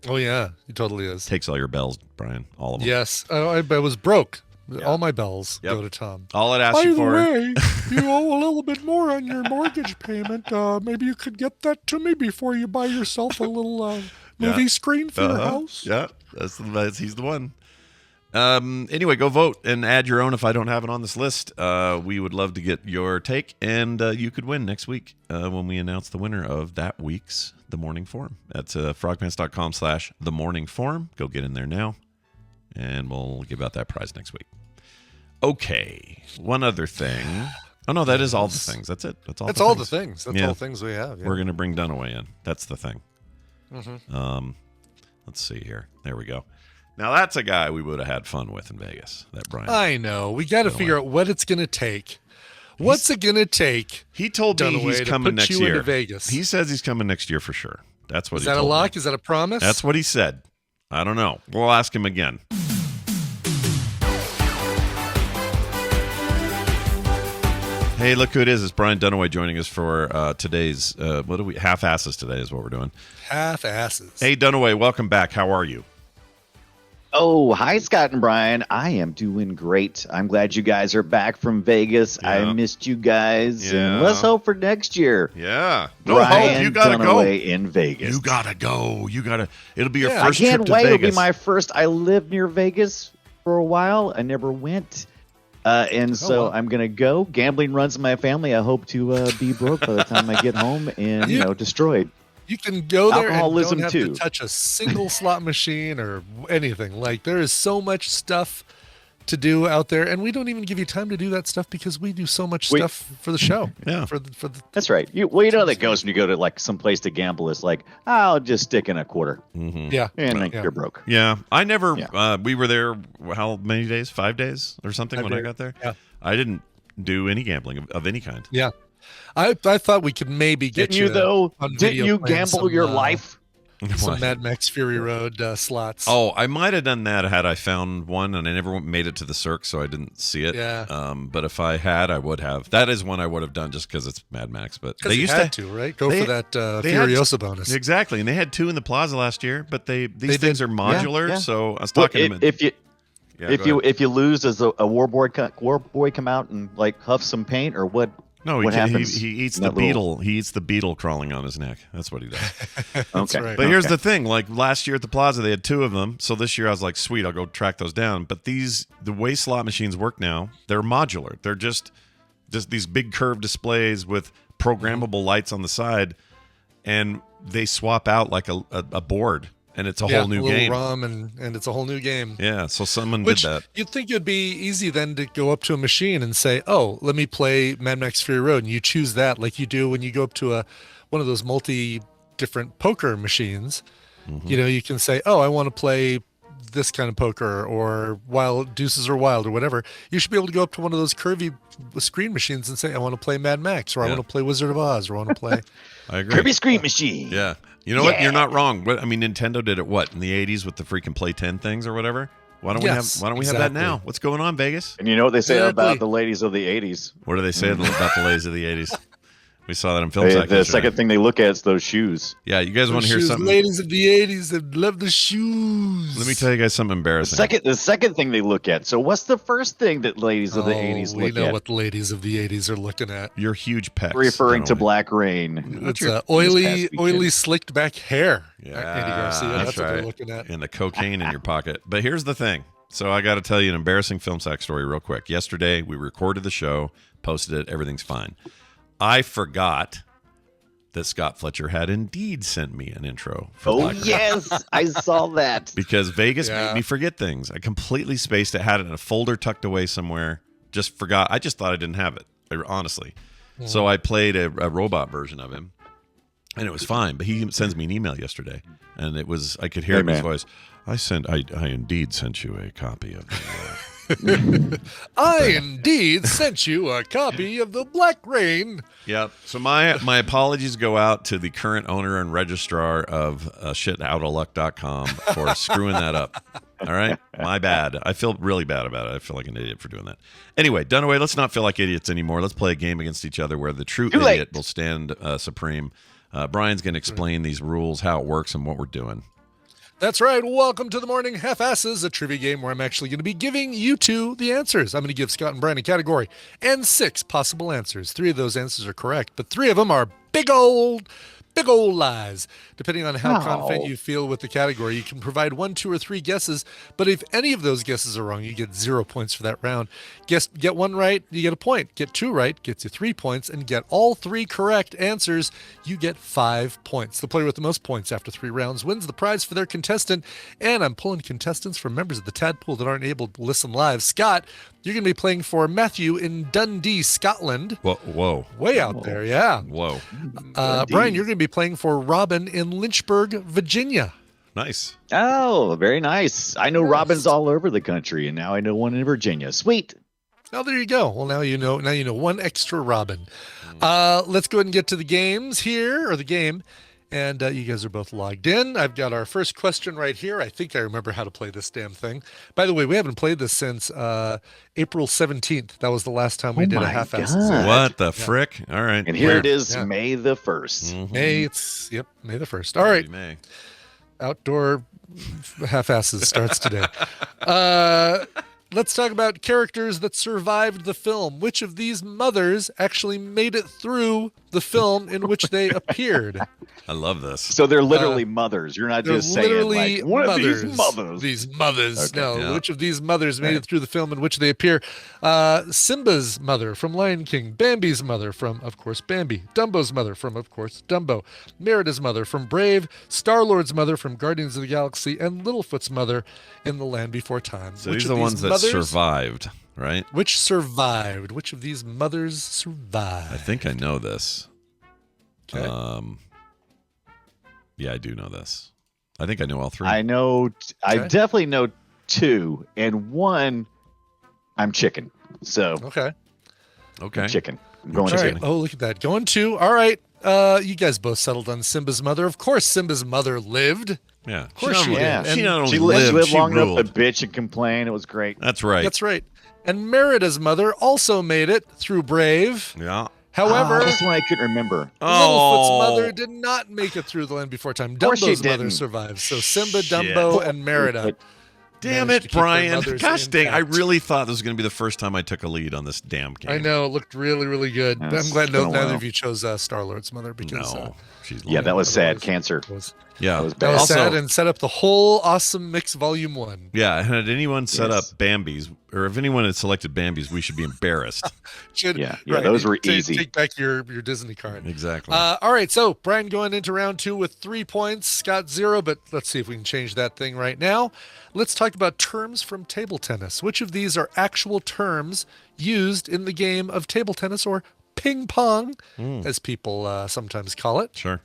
Oh, yeah. He totally is. Takes all your bells, Brian. All of them. Yes. I was broke. Yeah. All my bells go to Tom. All it asks you for. By the way, you owe a little bit more on your mortgage payment. Maybe you could get that to me before you buy yourself a little movie screen for your house. Yeah, he's the one. Anyway, go vote and add your own if I don't have it on this list. We would love to get your take, and you could win next week when we announce the winner of that week's The Morning Forum. That's frogpants.com/themorningforum. Go get in there now, and we'll give out that prize next week. Okay, one other thing. Oh, no, that is all the things. That's it. That's all the things. That's all things we have. Yeah. We're going to bring Dunaway in. That's the thing. Let's see here. There we go. Now, that's a guy we would have had fun with in Vegas, that Brian. I know. We got to figure out what it's going to take. What's it gonna take? He told me Dunaway he's to coming put next you year. into Vegas. He says he's coming next year for sure. That's what Is he that a told lock? me. Is that a promise? That's what he said. I don't know. We'll ask him again. Hey, look who it is. It's Brian Dunaway joining us for today's, half-asses today is what we're doing. Half-asses. Hey, Dunaway, welcome back. How are you? Oh, hi, Scott and Brian. I am doing great. I'm glad you guys are back from Vegas. Yeah. I missed you guys. Yeah. And let's hope for next year. Yeah. No Brian hope. You gotta Dunaway go. in Vegas. You gotta go. It'll be your Yeah, I first trip can't to wait. It'll Vegas. be my first. I lived near Vegas for a while. I never went. So wow. I'm going to go. Gambling runs in my family. I hope to be broke by the time I get home and, destroyed. You can go there and Alcoholism, don't have too. to touch a single slot machine or anything. Like, there is so much stuff to do out there, and we don't even give you time to do that stuff because we do so much stuff for the show. Yeah. For the That's right. You know that goes when you go to like some place to gamble. It's like, I'll just stick in a quarter. yeah. And then Yeah. you're broke. Yeah, I never. Yeah. We were there. How many days? 5 days or something 5 when I days. got there. Yeah. I didn't do any gambling of any kind. Yeah. I thought we could maybe get Didn't you, though? on Didn't video you playing gamble some, your life? some Why? Mad Max Fury Road slots. Oh, I might have done that had I found one, and I never made it to the Cirque, so I didn't see it. Yeah. But if I had, I would have. That is one I would have done just because it's Mad Max. But because they you used had to to, right? Go they- for that they had- Furiosa bonus. exactly, and they had 2 in the Plaza last year. But these did. things are modular, Yeah. so I was Well, talking to him. if you Yeah, go ahead. if you lose, does a war boy come out and like huff some paint or what? No, what he happens eats in the that little- beetle. He eats the beetle crawling on his neck. That's what he does. That's Okay. right. But here's the thing: like last year at the Plaza, they had 2 of them. So this year, I was like, "Sweet, I'll go track those down." But the way slot machines work now, they're modular. They're just these big curved displays with programmable lights on the side, and they swap out like a board, and it's a whole new little game. ROM and it's a whole new game. Yeah, so someone Which did that. you'd think it'd be easy then to go up to a machine and say, "Oh, let me play Mad Max Fury Road," and you choose that, like you do when you go up to one of those different poker machines. Mm-hmm. You can say, "Oh, I want to play this kind of poker or wild deuces or wild or whatever." You should be able to go up to one of those curvy screen machines and say, "I want to play Mad Max," or "I Yeah. want to play Wizard of Oz," or "I want to play." I agree. Kirby Screen Machine. Yeah. You know what? You're not wrong. Nintendo did it in the 80s with the freaking Play 10 things or whatever? Why don't Yes, we have that exactly. now? What's going on, Vegas? And you know what they say Exactly. about the ladies of the 80s? What do they say about the ladies of the 80s? We saw that in film. The second thing they look at is those shoes. Yeah, you guys want to hear Shoes, something? Ladies of the '80s that love the shoes. Let me tell you guys something embarrassing. The second thing they look at. So what's the first thing that ladies of the 80s we look know at? what the ladies of the '80s are looking at. Your huge pecs. Referring to Dunaway. Black Rain. It's this oily, past weekend? oily, slicked back hair. Yeah, Andy Garcia. That's what right. they're looking at. And the cocaine in your pocket. But here's the thing. So I got to tell you an embarrassing film sack story real quick. Yesterday, we recorded the show, posted it, everything's fine. I forgot that Scott Fletcher had indeed sent me an intro for Oh, Black Rain. yes. I saw that. Because Vegas Yeah. made me forget things. I completely spaced it, had it in a folder tucked away somewhere. Just forgot. I just thought I didn't have it, honestly. So I played a robot version of him, and it was fine. But he sends me an email yesterday, and it was I could hear Hey, in his man. voice. I indeed sent you a copy of the. I indeed sent you a copy of the Black Rain. Yep. So my apologies go out to the current owner and registrar of shitoutofluck.com for screwing that up. All right? My bad. I feel really bad about it. I feel like an idiot for doing that. Anyway, Dunaway, let's not feel like idiots anymore. Let's play a game against each other where the true Too late. idiot will stand supreme. Brian's going to explain these rules, how it works, and what we're doing. That's right. Welcome to the Morning Half-Asses, a trivia game where I'm actually going to be giving you two the answers. I'm going to give Scott and Brian a category and 6 possible answers. 3 of those answers are correct, but 3 of them are big old lies. Depending on how confident you feel with the category, you can provide 1, 2, or 3 guesses, but if any of those guesses are wrong, you get 0 points for that round. Get 1 right, you get a point. Get 2 right, gets you 3 points, and get all 3 correct answers, you get 5 points. The player with the most points after 3 rounds wins the prize for their contestant, and I'm pulling contestants from members of the Tadpool that aren't able to listen live. Scott, you're going to be playing for Matthew in Dundee, Scotland. Whoa. Way out there, yeah. Whoa. Brian, you're going to be playing for Robin in Lynchburg, Virginia. Nice. Oh, very nice. I know Robins all over the country, and now I know one in Virginia. Sweet. Oh, there you go. Well, now you know. Now you know one extra Robin. Let's go ahead and get to the games here, or the game. And you guys are both logged in. I've got our first question right here. I think I remember how to play this damn thing. By the way, we haven't played this since April 17th. That was the last time we did a my half-ass. God. What the frick? All right. And here Yeah. it is, Yeah. May the 1st. May the 1st. All right. May. Outdoor half-asses starts today. Let's talk about characters that survived the film. Which of these mothers actually made it through the film in which they appeared? I love this. So they're literally mothers. You're not They're just saying literally like one mothers. of these mothers. These mothers. Okay. No, Yeah. which of these mothers made it through the film in which they appear? Simba's mother from Lion King. Bambi's mother from, of course, Bambi. Dumbo's mother from, of course, Dumbo. Merida's mother from Brave. Star-Lord's mother from Guardians of the Galaxy. And Littlefoot's mother in The Land Before Time. So Which these are of the ones that mothers- survived, right? Which survived? Which of these mothers survived? I think I know this. Okay. Yeah, I do know this. I think I know all three. I know. I Okay. definitely know 2, and 1. I'm chicken. So Okay. okay. chicken. I'm going All right. chicken. Oh, look at that. Going to. All right. You guys both settled on Simba's mother. Of course, Simba's mother lived. Yeah. Of course she did. Yeah. She not only She lived, lived she long ruled. enough to bitch and complain. It was great. That's right. That's right. And Merida's mother also made it through Brave. Yeah. However, That's one I couldn't remember. Littlefoot's Oh. mother did not make it through The Land Before Time. course she Dumbo's mother didn't. survived. So Simba, Shit. Dumbo, and Merida. But Damn managed to it, keep their Brian. mothers Gosh dang, I intact. really thought this was going to be the first time I took a lead on this damn game. I know. It looked really, really good. Yeah, But I'm it's glad been a neither while. of you chose Star-Lord's mother because No. She's yeah, that was sad. otherwise- Cancer. was Yeah. that was that bad. was Also- sad and set up the whole Awesome Mix Volume 1. Yeah, had anyone set Yes. up Bambi's, or if anyone had selected Bambi's, we should be embarrassed. Yeah, those were easy. Take back your Disney card. Exactly. All right, so Brian going into round 2 with 3 points, Scott 0, but let's see if we can change that thing right now. Let's talk about terms from table tennis. Which of these are actual terms used in the game of table tennis, or ping pong, as people sometimes call it? Sure.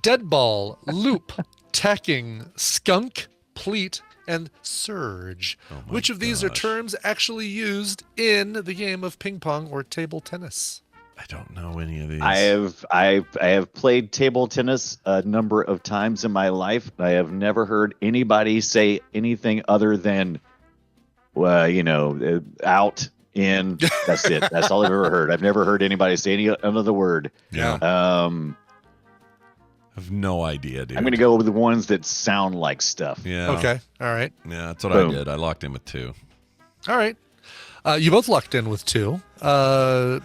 Dead ball, loop, tacking, skunk, pleat, and surge. Oh my Which of these are gosh. terms actually used in the game of ping pong or table tennis? I don't know any of these. I have played table tennis a number of times in my life. I have never heard anybody say anything other than, well, out, in. That's it. That's all I've ever heard. I've never heard anybody say any another word. Yeah. Um, I have no idea, dude. I'm going to go with the ones that sound like stuff. Yeah. Okay. All right. Yeah, that's what Boom. I did. I locked in with 2. All right. You both locked in with 2.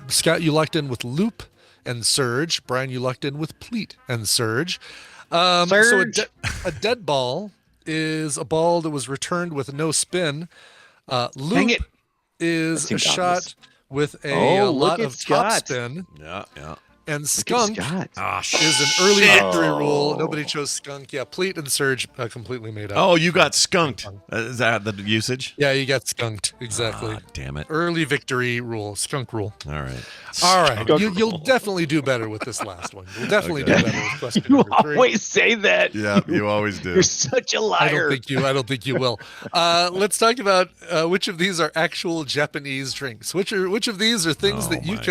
Scott, you locked in with loop and surge. Brian, you locked in with pleat and surge. So Surge. a dead ball is a ball that was returned with no spin. Dang Loop it. is That a seemed shot obvious. with a Oh, look lot at of top Scott. spin. Yeah, yeah. And Look at skunk Scott. Ah, is an early shit. victory rule. Oh. Nobody chose skunk. Yeah, pleat and surge completely made up. Oh, you got skunked. Is that the usage? Yeah, you got skunked. Exactly. Ah, damn it. Early victory rule, skunk rule. All right. All right, Skunk you'll rule. definitely do better with this last one. You'll definitely Okay. do better with question You number 3. always say that. Yeah, you always do. You're such a I liar. don't think you will. Let's talk about which of these are actual Japanese drinks. Which of these are things Oh that you my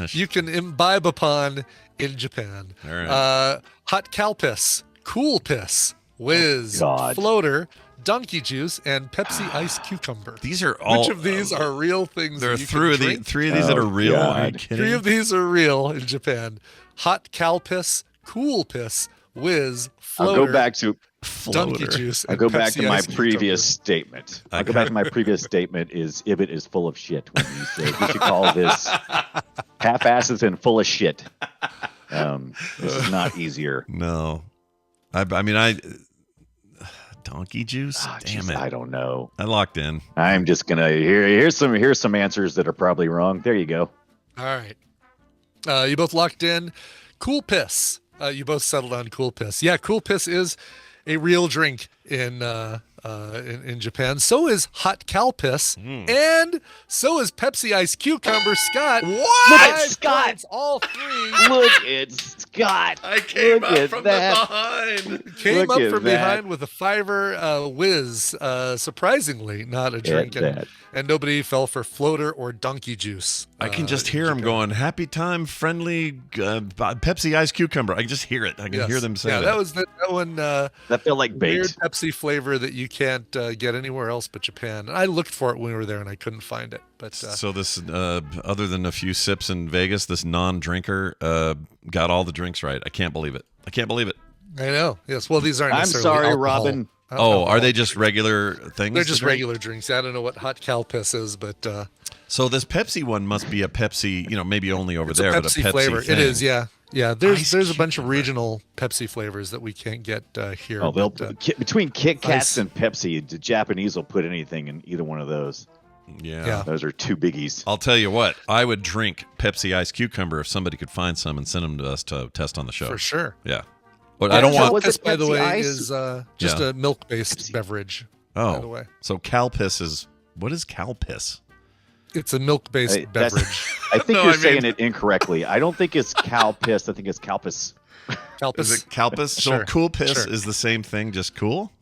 gosh. can imbibe upon in Japan? All right. Hot cow piss, cool piss, whiz, God. floater, donkey juice, and Pepsi ice cucumber. These are all. Which of these are real things? There are that you three can of, drink? 3 of these that Oh, are real. Are you God. kidding? 3 of these are real in Japan. Hot cow piss, cool piss, whiz, I'll floater, go back to donkey Floater. juice. I'll and go back Pepsi to my ice previous statement. I I'll go back got- to my previous statement is Ibit is full of shit when you say we should call this half-asses and full of shit. This is not easier. No. I donkey juice? Ah, Damn jeez, it. I don't know. I locked in. I'm just gonna here's some answers that are probably wrong. There you go. All right. You both locked in. Cool piss. You both settled on cool piss. Yeah, cool piss is a real drink in in Japan. So is hot cow piss, and so is Pepsi Ice Cucumber. Scott, What? Look at 5 Scott. points, all 3. Look at Scott. I came Look up at from that. the behind. Came Look up at from that. behind with a $5 whiz. Surprisingly, not a drink, that. and nobody fell for floater or donkey juice. I can just in hear him Japan. going, happy time, friendly Pepsi Ice Cucumber. I can just hear it. I can Yes. hear them say yeah, that. that was that one. That felt like Weird bait. Pepsi flavor that you can't get anywhere else but Japan. And I looked for it when we were there and I couldn't find it. But So this, other than a few sips in Vegas, this non-drinker got all the drinks right. I can't believe it. I can't believe it. I know. Yes. Well, these aren't I'm necessarily sorry, alcohol. Robin. Oh, are they just regular things? They're to just drink? regular drinks. I don't know what hot cow piss is, but So this Pepsi one must be a Pepsi, maybe only over it's there, a but a Pepsi Pepsi flavor. thing. It is, yeah. Yeah, there's Ice a bunch of cucumber. regional Pepsi flavors that we can't get here. Oh, they'll but, between Kit Kats Ice. and Pepsi, the Japanese will put anything in either one of those. Yeah. Those are 2 biggies. I'll tell you what, I would drink Pepsi Ice Cucumber if somebody could find some and send them to us to test on the show. for sure. Yeah. But I don't so want. was This, it by the Pepsi way, Ice? is just Yeah. a milk-based Pepsi. beverage. By the Oh, way, so Calpiss is what is Calpiss? it's a milk-based Hey, that's- beverage. I think No, you're I mean- saying it incorrectly. I don't think it's cow piss. I think it's Calpis. Calpis. Is it Calpiss? So Sure, cool piss sure. is the same thing, just cool.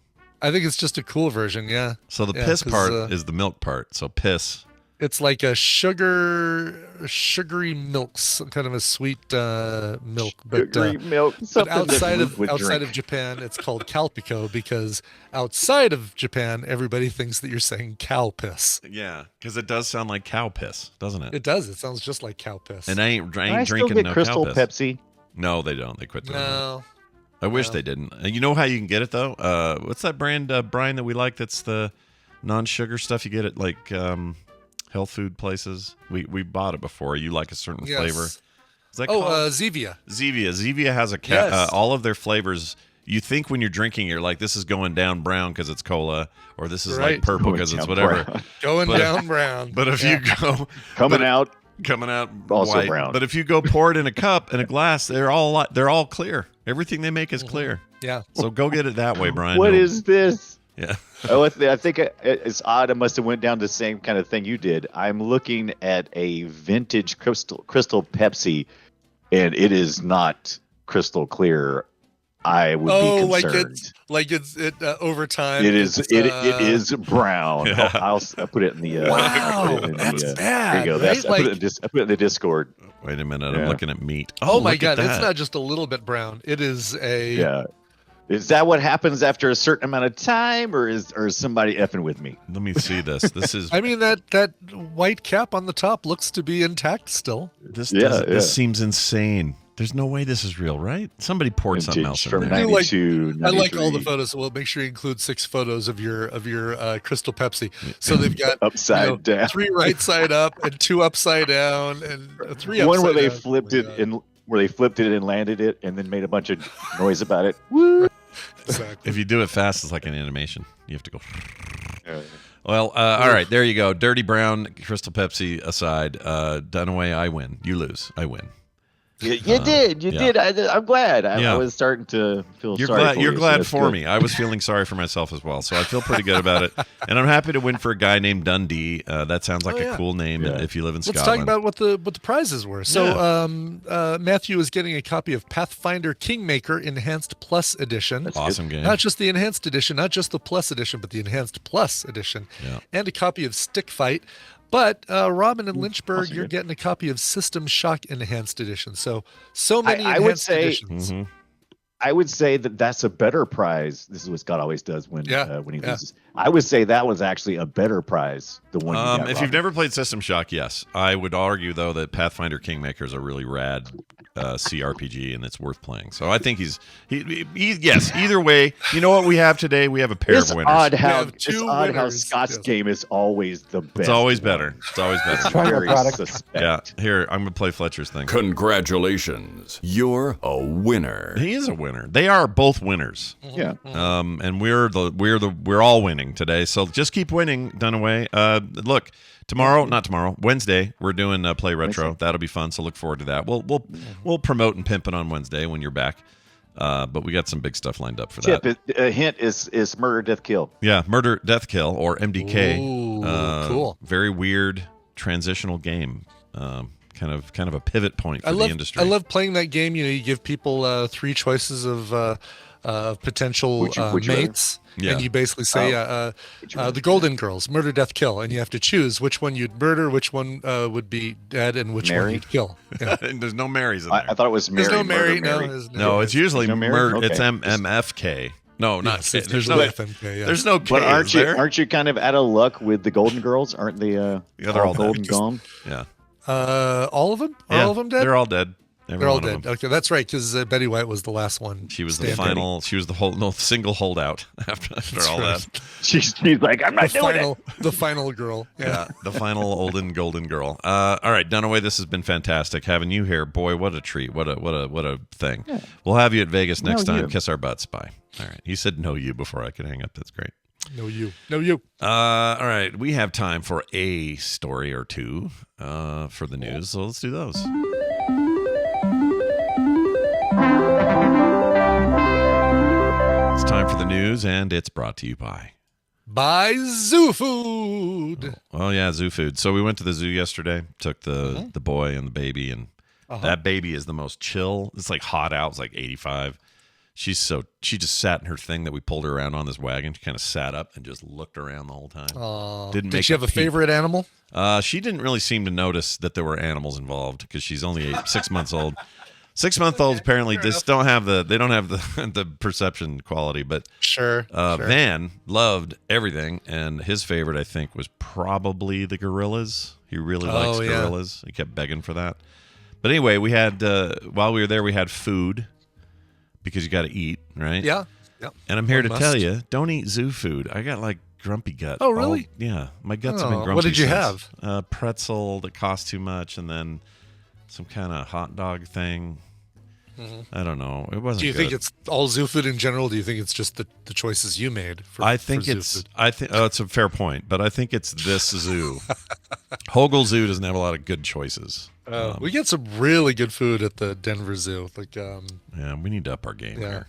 I think it's just a cool version. Yeah. So the Yeah, piss 'cause, part is the milk part. So piss. It's like a sugary milk, some kind of a sweet milk. But, Sugary milk. but Something that outside Luke of would outside drink. of Japan, it's called Calpico because outside of Japan, everybody thinks that you're saying cow piss. Yeah, because it does sound like cow piss, doesn't it? It does. It sounds just like cow piss. And I ain't I still drinking get no Crystal cow piss. Pepsi. No, they don't. They quit doing that. no. I wish No. they didn't. And you know how you can get it though? What's that brand, Brian, that we like? That's the non-sugar stuff. You get it like health food places. We bought it before. You like a certain Yes. flavor? Is that Oh, called? Zevia. Zevia. Zevia has Yes. all of their flavors. You think when you're drinking, you're like, this is going down brown because it's cola, or this is Right. like purple Going because it's down whatever. brown. Going But- down brown. But if Yeah. you go Coming out. coming out Also white, brown. but if you go pour it in a cup in a glass, they're all clear. Everything they make is clear. Yeah. So go get it that way, Brian. What You'll- is this? Yeah. Oh, I think it's odd. I must have went down the same kind of thing you did. I'm looking at a vintage crystal Pepsi, and it is not crystal clear. I would be concerned. like it's over time. It is. it's, It is brown. Yeah. I'll put it in the. Wow, I'll put it in that's the, bad. There you go. Right? That's, I put Like- it in the Discord. Wait a minute. I'm Yeah. looking at meat. Oh my look at god, it's that. not just a little bit brown. It is a Yeah. Is that what happens after a certain amount of time, or is somebody effing with me? Let me see this. This is I mean that white cap on the top looks to be intact still. this. Yeah, doesn't- This yeah. seems insane. There's no way this is real, right? Somebody poured something else Vintage in from there. I like- 92, I like all the 93. photos. Well, make sure you include 6 photos of your Crystal Pepsi. So they've got Upside down. 3 right side up and 2 upside down and 3 upside One where they down. flipped Oh my it God. and where they flipped it and landed it, and then made a bunch of noise about it. Woo! Exactly. If you do it fast, it's like an animation. You have to go. Well, all right, there you go. Dirty brown Crystal Pepsi aside, Dunaway, I win. You lose. I win. You did. You yeah. did. I'm glad. Yeah. I was starting to feel You're sorry glad. for You're you, so glad that's for good. me. I was feeling sorry for myself as well, so I feel pretty good about it. And I'm happy to win for a guy named Dundee. That sounds like Oh, yeah. a cool name Yeah. if you live in Let's Scotland. talk about what the prizes were. So Matthew is getting a copy of Pathfinder Kingmaker Enhanced Plus Edition. Awesome game. Not just the Enhanced Edition, not just the Plus Edition, but the Enhanced Plus Edition. Yeah. And a copy of Stick Fight. But Robin and Lynchburg, also you're good. getting a copy of System Shock Enhanced Edition. So many I would enhanced say- editions. Mhm. I would say that's a better prize. This is what Scott always does when he Yeah. loses. I would say that was actually a better prize. The one you got, If you've Robin. never played System Shock, yes. I would argue, though, that Pathfinder Kingmaker is a really rad CRPG, and it's worth playing. So I think he's yes. Either way, you know what we have today? We have a pair It's of winners. odd We how have it's 2 odd how winners. Scott's Yes. game is always the best. It's always one. better. It's always better. Try your Very product. suspect. Yeah. Here, I'm gonna play Fletcher's thing. Congratulations. You're a winner. He is a winner. They are both winners. Yeah. And we're all winning today. So just keep winning, Dunaway. Look, Wednesday, we're doing Play Retro. That'll be fun. So look forward to that. We'll promote and pimp it on Wednesday when you're back. But we got some big stuff lined up for that. Tip, a hint is murder, death, kill. Yeah, Murder, Death, Kill, or MDK. Ooh, cool. Very weird transitional game. Kind of a pivot point for the industry. I love playing that game. You know, you give people 3 choices of potential Would you mates, Yeah. and you basically say the Golden Girls, murder, death, kill, and you have to choose which one you'd murder, which one would be dead, and which one Mary? you'd kill. Yeah. And there's no Marys in there. I thought it was Mary. There's no Mary. Murder, No, Mary. there's No, it's usually No Mary? It's Okay. MFK. No, not Yes, K. there's no no FMK. Yeah. There's no K. But is there? aren't you kind of out of luck with the Golden Girls? Aren't they? Yeah, they're all golden dead. gone. Yeah. All of them? Are Yeah, all of them dead? They're all dead. Every They're all one of dead. them. Okay, that's right, because Betty White was the last one. She was the standing. final. She was the single holdout after all right. that. She's like, I'm not doing it. The final girl. Yeah, the final olden golden girl. All right, Dunaway, this has been fantastic having you here. Boy, what a treat! What a thing. Yeah. We'll have you at Vegas next No, time. you. Kiss our butts. Bye. All right. He said no you before I could hang up. That's great. No, you. No, you. All right, we have time for a story or two for the news, so let's do those. It's time for the news, and it's brought to you by. Buy zoo food. Oh yeah, zoo food. So we went to the zoo yesterday. Took the boy and the baby, and that baby is the most chill. It's like hot out. It's like 85. She just sat in her thing that we pulled her around on this wagon. She kind of sat up and just looked around the whole time. Did she have a favorite animal? She didn't really seem to notice that there were animals involved because she's only 6 months old. 6-month-olds apparently just don't have the perception quality, but Sure. Van loved everything, and his favorite I think was probably the gorillas. He really likes gorillas. He kept begging for that. But anyway, we had while we were there, we had food because you got to eat, right? Yeah. Yep. And I'm here to Must. tell you, don't eat zoo food. I got like grumpy gut. Oh, really? Yeah, my guts have been grumpy. What did you since. have? Pretzel that cost too much, and then some kind of hot dog thing. I don't know. It wasn't. Do you good. think it's all zoo food in general? Do you think it's just the choices you made? I think for zoo it's. food? I think. Oh, it's a fair point, but I think it's this zoo. Hogle Zoo doesn't have a lot of good choices. We get some really good food at the Denver Zoo. Like, Yeah, we need to up our game Yeah. here.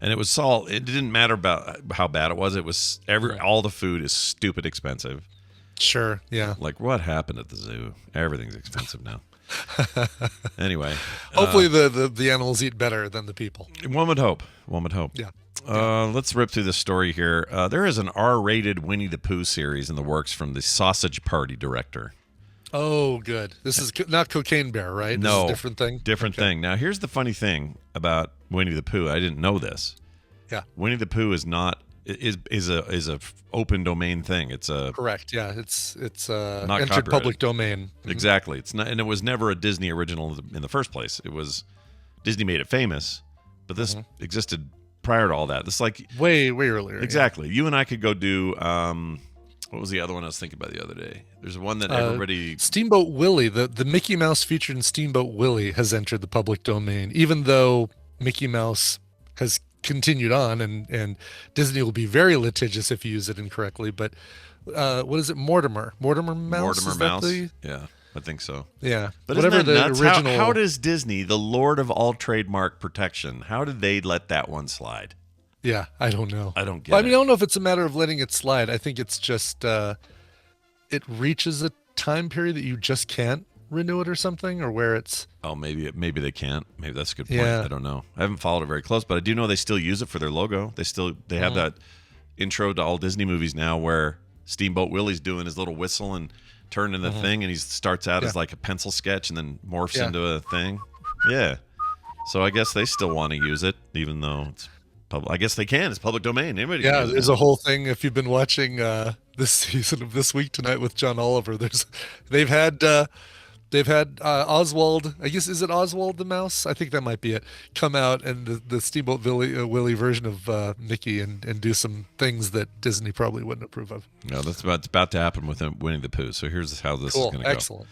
And it was all. It didn't matter about how bad it was. It was all the food is stupid expensive. sure, yeah. Like what happened at the zoo? Everything's expensive now. Anyway, Hopefully, the animals eat better than the people. one would hope. One would hope. Yeah. Let's rip through the story here. There is an R-rated Winnie the Pooh series in the works from the Sausage Party director. Oh, good. This is not Cocaine Bear, right? This No, is a different thing. Different thing. Now, here's the funny thing about Winnie the Pooh. I didn't know this. Yeah. Winnie the Pooh is not is a open domain thing. It's a Correct. Yeah, it's Not entered copyrighted. public domain. exactly. It's not, and it was never a Disney original in the first place. It was Disney made it famous, but this existed prior to all that. This is like Way earlier. yeah. exactly. You and I could go do. What was the other one I was thinking about the other day? There's one that everybody. Steamboat Willie, the Mickey Mouse featured in Steamboat Willie has entered the public domain, even though Mickey Mouse has continued on, and Disney will be very litigious if you use it incorrectly. But what is it, Mortimer Mouse? Mortimer Is that Mouse. the- Yeah, I think so. yeah, But whatever isn't that the nuts? original. How does Disney, the Lord of all trademark protection, how did they let that one slide? Yeah, I don't know. I don't get Well, I mean, it. I don't know if it's a matter of letting it slide. I think it's just it reaches a time period that you just can't renew it or something, or where it's. Oh, maybe they can't. Maybe that's a good point. Yeah. I don't know. I haven't followed it very close, but I do know they still use it for their logo. They have that intro to all Disney movies now where Steamboat Willie's doing his little whistle and turning the thing, and he starts out as like a pencil sketch and then morphs into a thing. Yeah. So I guess they still want to use it, even though it's public. I guess they can. It's public domain. Anybody can Yeah, use it. there's a whole thing. If you've been watching this season of This Week Tonight with John Oliver, they've had Oswald. I guess is it Oswald the Mouse? I think that might be it. Come out and the Steamboat Willie version of Mickey and do some things that Disney probably wouldn't approve of. No, it's about to happen with Winnie the Pooh. So here's how this is Cool, going to go. excellent.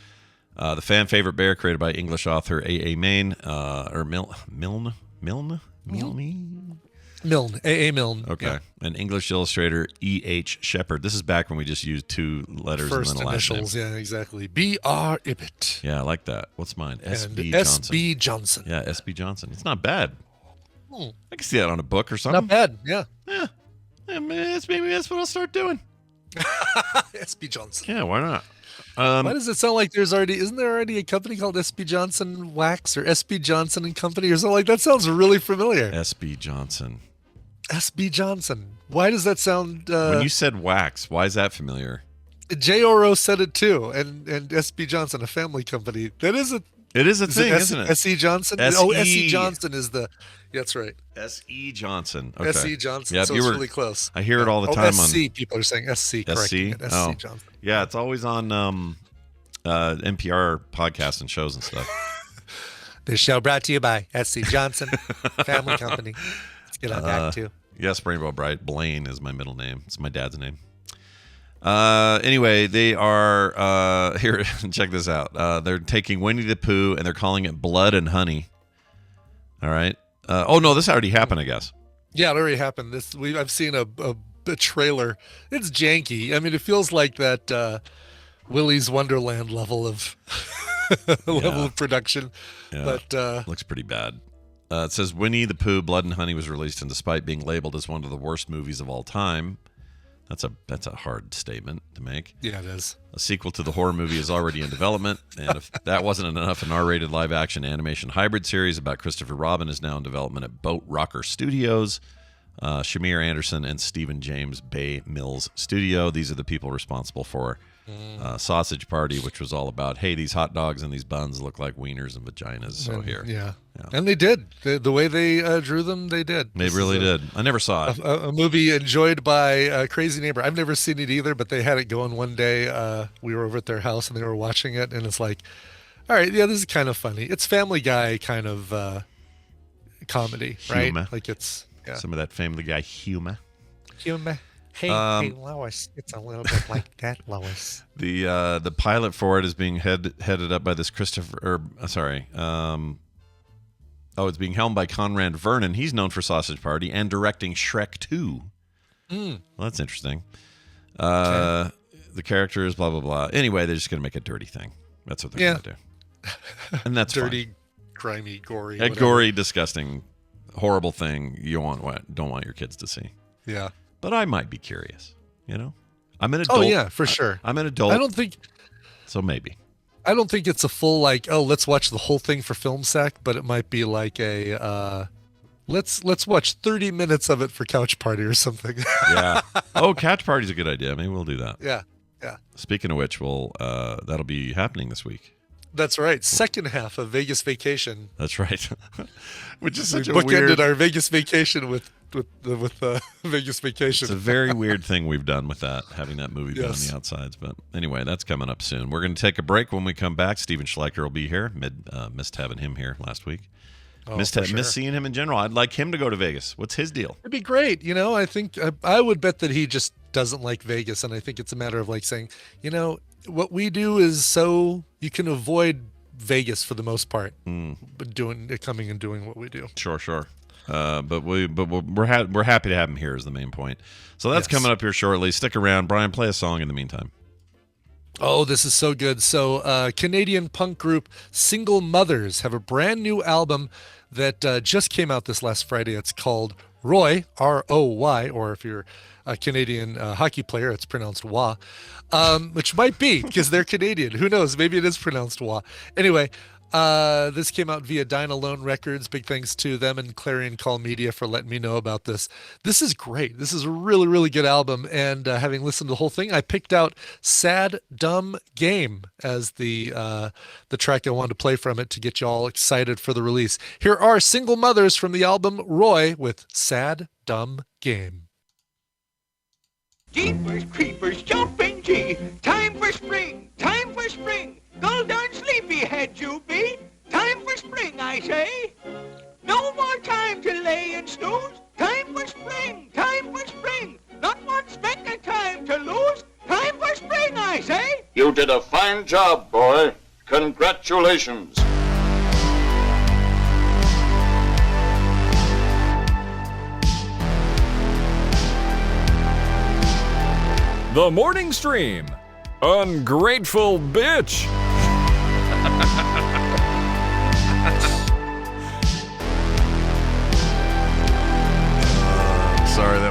The fan favorite bear created by English author A.A. Maine, or Milne? Milne, A.A. Milne. Okay. Yeah. And English illustrator E.H. Shepard. This is back when we just used 2 letters First and then a last name. initials, yeah, exactly. B.R. Ibbett. Yeah, I like that. What's mine? And S.B. Johnson. S.B. Johnson. Yeah, S.B. Johnson. It's not bad. I can see that on a book or something. Not bad. Yeah. Yeah, maybe that's what I'll start doing. SB Johnson. Yeah, why not? Why does it sound like isn't there already a company called SB Johnson Wax or SB Johnson and Company or something like that? Sounds really familiar. SB Johnson. SB Johnson. Why does that sound? When you said wax, why is that familiar? J.O.R.O. said it too, and SB Johnson, a family company. That is a. It is a thing, isn't it? S.E. Johnson. S.E. Oh, S.E. Johnson is the. Yeah, that's right. S.E. Johnson. Okay. S.E. Johnson. Yep, So it's really close. I hear it all the time. S.C. People are saying S.C. S.C. S.C. Oh. Johnson. Yeah, it's always on NPR podcasts and shows and stuff. This show brought to you by S.C. Johnson, family company. Let's get on that too. Yes, Rainbow Bright. Blaine is my middle name. It's my dad's name. Anyway, they are here. Check this out. They're taking Winnie the Pooh and they're calling it Blood and Honey. All right. Oh no, this already happened, I guess. Yeah, it already happened. I've seen a trailer. It's janky. I mean, it feels like that Willy's Wonderland level of level of production. Yeah. But looks pretty bad. It says Winnie the Pooh, Blood and Honey was released, and despite being labeled as one of the worst movies of all time, that's a hard statement to make. Yeah, it is. A sequel to the horror movie is already in development, and if that wasn't enough, an R-rated live-action animation hybrid series about Christopher Robin is now in development at Boat Rocker Studios, Shamir Anderson and Stephen James Bay Mills Studio. These are the people responsible for Sausage Party, which was all about, hey, these hot dogs and these buns look like wieners and vaginas. So here. Yeah. And they did. The way they drew them, they did. They really did. I never saw it. A movie enjoyed by a Crazy Neighbor. I've never seen it either, but they had it going one day. We were over at their house and they were watching it, and it's like, all right, yeah, this is kind of funny. It's Family Guy kind of comedy, right? Humor. Like it's some of that Family Guy humor. Humor. Hey, Lois, it's a little bit like that, Lois. The pilot for it is being headed up by this it's being helmed by Conrad Vernon. He's known for Sausage Party and directing Shrek 2. Well, that's interesting. The character is blah, blah, blah. Anyway, they're just going to make a dirty thing. That's what they're going to do. And that's dirty, fine. grimy, gory. A gory, disgusting, horrible thing you don't want your kids to see. Yeah. But I might be curious, you know? I'm an adult. Oh, yeah, for sure. I'm an adult. So maybe. I don't think it's a full, like, oh, let's watch the whole thing for film sack, but it might be like a, let's watch 30 minutes of it for Couch Party or something. Yeah. Oh, Couch Party's a good idea. Maybe we'll do that. Yeah. Yeah. Speaking of which, that'll be happening this week. That's right. Second half of Vegas Vacation. That's right. Which is such we a weird. bookended our Vegas Vacation with Vegas Vacation. It's a very weird thing we've done with that, having that movie be on the outsides. But anyway, that's coming up soon. We're going to take a break. When we come back, Steven Schleicher will be here. Missed having him here last week. Missed seeing him in general. I'd like him to go to Vegas. What's his deal? It'd be great. You know, I think I would bet that he just doesn't like Vegas, and I think it's a matter of like saying, you know, what we do is so you can avoid Vegas for the most part, but coming and doing what we do. Sure. But we're happy to have him here is the main point. So that's coming up here shortly. Stick around. Brian, play a song in the meantime. Oh, this is so good. So Canadian punk group Single Mothers have a brand new album that just came out this last Friday. It's called Roy, R-O-Y, or if you're a Canadian hockey player, it's pronounced Wah, which might be because they're Canadian. Who knows? Maybe it is pronounced Wah. Anyway, this came out via Dynalone Records. Big thanks to them and Clarion Call Media for letting me know about this. This is great. This is a really, really good album. And having listened to the whole thing, I picked out Sad Dumb Game as the track I wanted to play from it to get you all excited for the release. Here are Single Mothers from the album Roy with Sad Dumb Game. Jeepers creepers jumping G, time for spring, time for spring. Go down sleepyhead you be, time for spring I say. No more time to lay and snooze, time for spring, not one speck of time to lose, time for spring I say. You did a fine job, boy. Congratulations. The Morning Stream. Ungrateful bitch.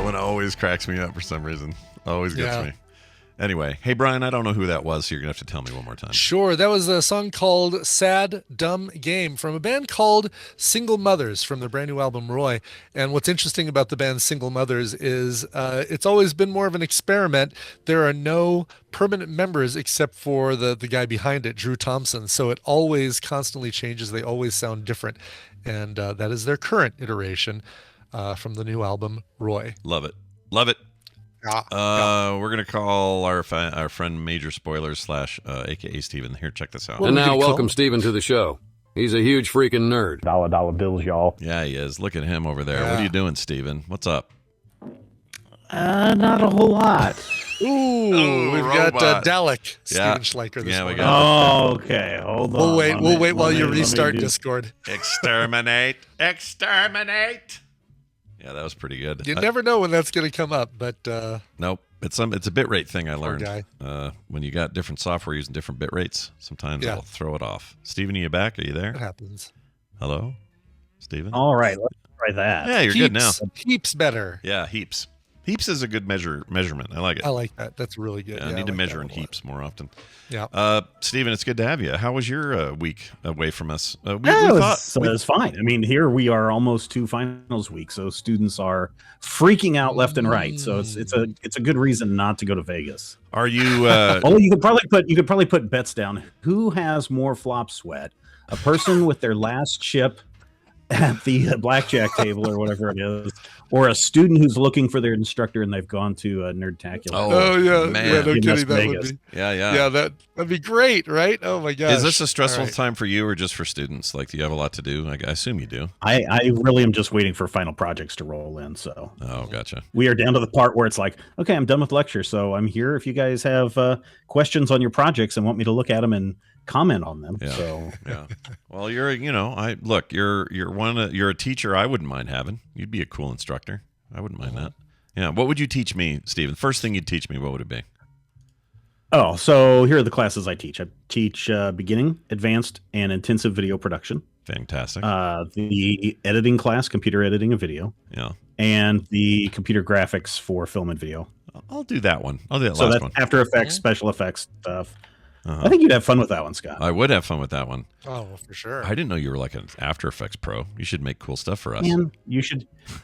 one always cracks me up for some reason. Always gets Yeah. me. Anyway, hey, Brian, I don't know who that was, so you're going to have to tell me one more time. Sure, that was a song called Sad Dumb Game from a band called Single Mothers from their brand new album Roy. And what's interesting about the band Single Mothers is it's always been more of an experiment. There are no permanent members except for the guy behind it, Drew Thompson. So it always constantly changes. They always sound different. And that is their current iteration from the new album Roy. Love it. Love it. Yeah. We're going to call our friend MajorSpoilers / AKA Steven. Here, check this out. Well, And we now could call- welcome Steven to the show. He's a huge freaking nerd. Dollar bills, y'all. Yeah, he is. Look at him over there. What Yeah. are you doing, Steven? What's up? Not a whole lot. Ooh, we've got robot. Dalek, Yeah. Steven Schleicher this Yeah, we morning. got- Oh, okay. Hold on. We'll wait while you let me restart do- Discord. Exterminate. Exterminate. Yeah, that was pretty good. You never know when that's going to come up, but Nope. It's a bit rate thing I learned. guy. When you got different software using different bit rates, sometimes Yeah. it'll throw it off. Steven, are you back? Are you it there? happens. Hello? Steven? All right, let's try that. Yeah, you're good now. Heaps better. Yeah, heaps. Heaps is a good measurement. I like it. I like that. That's really good. I Yeah, need to like measure that in one a lot. heaps more often. Yeah. Steven, it's good to have you. How was your week away from us? We It's fine. I mean, here we are almost to finals week, so students are freaking out left and right. So it's a good reason not to go to Vegas. Are you? Although you could probably put bets down. Who has more flop sweat? A person with their last chip at the blackjack table or whatever it is, or a student who's looking for their instructor and they've gone to Nerdtacular. Oh, yeah, man. yeah, no In kidding. Las That would Vegas. be, yeah. that'd be great, right? Oh my gosh. Is this a stressful All right. time for you or just for students? Like, do you have a lot to do? I assume you do. I really am just waiting for final projects to roll in. So Oh, gotcha. we are down to the part where it's like, okay, I'm done with lecture, so I'm here if you guys have questions on your projects and want me to look at them and comment on them. Yeah. So Yeah. Well, you're a teacher I wouldn't mind having. You'd be a cool instructor. I wouldn't mind that. Yeah. What would you teach me, Steven? First thing you'd teach me, what would it be? so here are the classes I teach. I teach beginning, advanced, and intensive video production. Fantastic. The editing class, computer editing and video, Yeah. and the computer graphics for film and video. I'll do that one. I'll do that So last that's one. After Effects, special effects stuff. Uh-huh. I think you'd have fun with that one, Scott. I would have fun with that one. Oh, for sure. I didn't know you were like an After Effects pro. You should make cool stuff for us. Man,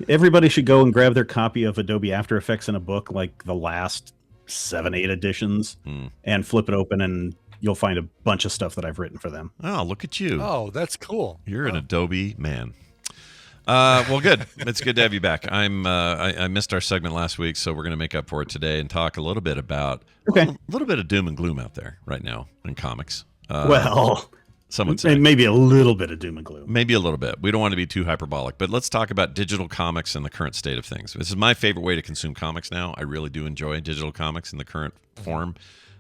everybody should go and grab their copy of Adobe After Effects in a book, like the last 7-8 editions, and flip it open, and you'll find a bunch of stuff that I've written for them. Oh, look at you. Oh, that's cool. You're an Adobe man. Well, good. It's good to have you back. I missed our segment last week, so we're going to make up for it today and talk a little bit about a little bit of doom and gloom out there right now in comics. Well, some would say maybe a little bit of doom and gloom. maybe a little bit. We don't want to be too hyperbolic, but let's talk about digital comics and the current state of things. This is my favorite way to consume comics now. I really do enjoy digital comics in the current form,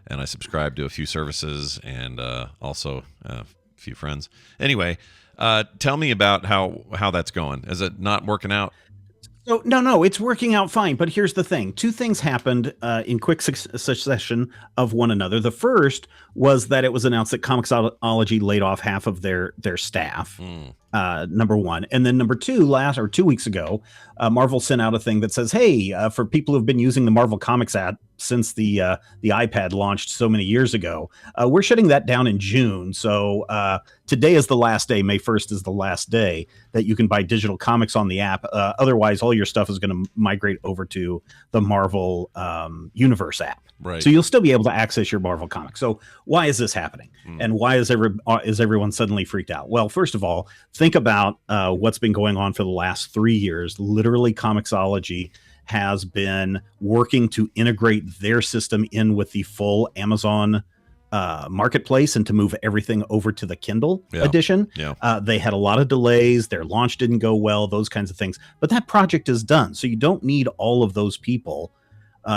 and I subscribe to a few services and also a few friends. Anyway. Tell me about how that's going. Is it not working out? So no, it's working out fine. But here's the thing: two things happened in quick succession of one another. The first was that it was announced that Comixology laid off half of their staff. Number one, and then number two, 2 weeks ago, Marvel sent out a thing that says, "Hey, for people who've been using the Marvel Comics app since the iPad launched so many years ago, we're shutting that down in June. So today is the last day. May 1st is the last day that you can buy digital comics on the app. Otherwise, all your stuff is going to migrate over to the Marvel Universe app. Right. So you'll still be able to access your Marvel comics. So why is this happening? And why is everyone suddenly freaked out? Well, first of all, think about what's been going on for the last 3 years. Literally, Comixology has been working to integrate their system in with the full Amazon marketplace and to move everything over to the Kindle edition. Yeah. They had a lot of delays. Their launch didn't go well, those kinds of things. But that project is done. So you don't need all of those people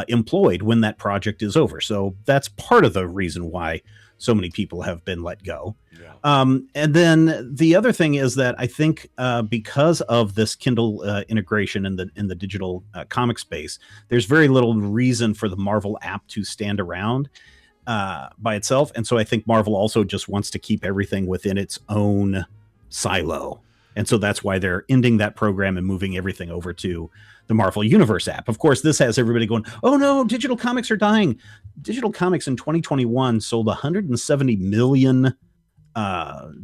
employed when that project is over. So that's part of the reason why so many people have been let go. And then the other thing is that I think because of this Kindle integration in the digital comic space, there's very little reason for the Marvel app to stand around by itself. And so I think Marvel also just wants to keep everything within its own silo. And so that's why they're ending that program and moving everything over to the Marvel Universe app. Of course, this has everybody going, oh no, digital comics are dying. Digital comics in 2021 sold $170 million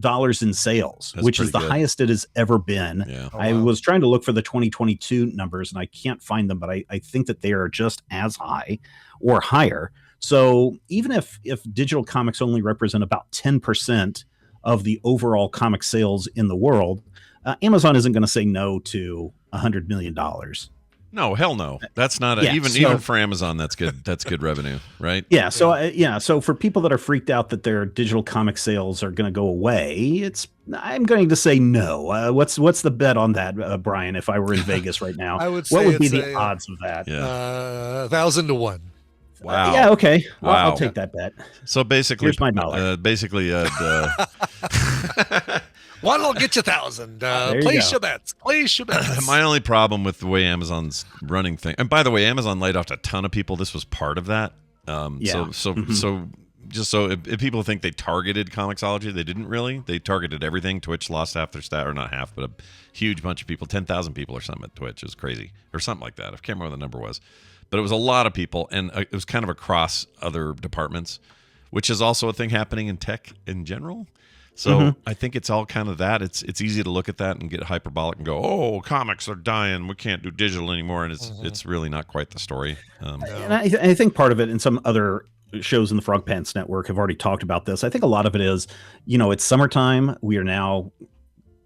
dollars in sales, That's which is the pretty good. highest it has ever been. Yeah. I was trying to look for the 2022 numbers and I can't find them, but I think that they are just as high or higher. So even if digital comics only represent about 10% of the overall comic sales in the world, Amazon isn't going to say no to $100 million. No, hell no. That's not even for Amazon. That's good. That's good revenue, right? Yeah. So so for people that are freaked out that their digital comic sales are going to go away, I'm going to say no. What's the bet on that, Brian? If I were in Vegas right now, I would what say would be it's the odds of that? Yeah. 1,000 to 1. Wow. Yeah. Okay. Wow. I'll take that bet. So basically, Here's my dollar. One will get you 1,000. Place your bets. Place your bets. My only problem with the way Amazon's running thing, and by the way, Amazon laid off a ton of people. This was part of that. So just so if people think they targeted Comixology, they didn't really. They targeted everything. Twitch lost half their staff, or not half, but a huge bunch of people, 10,000 people or something at Twitch. It was crazy, or something like that. I can't remember what the number was, but it was a lot of people, and it was kind of across other departments, which is also a thing happening in tech in general. So I think it's all kind of that. It's easy to look at that and get hyperbolic and go, oh, comics are dying. We can't do digital anymore. And it's really not quite the story. And I think part of it, and some other shows in the Frogpants network have already talked about this. I think a lot of it is, it's summertime. We are now,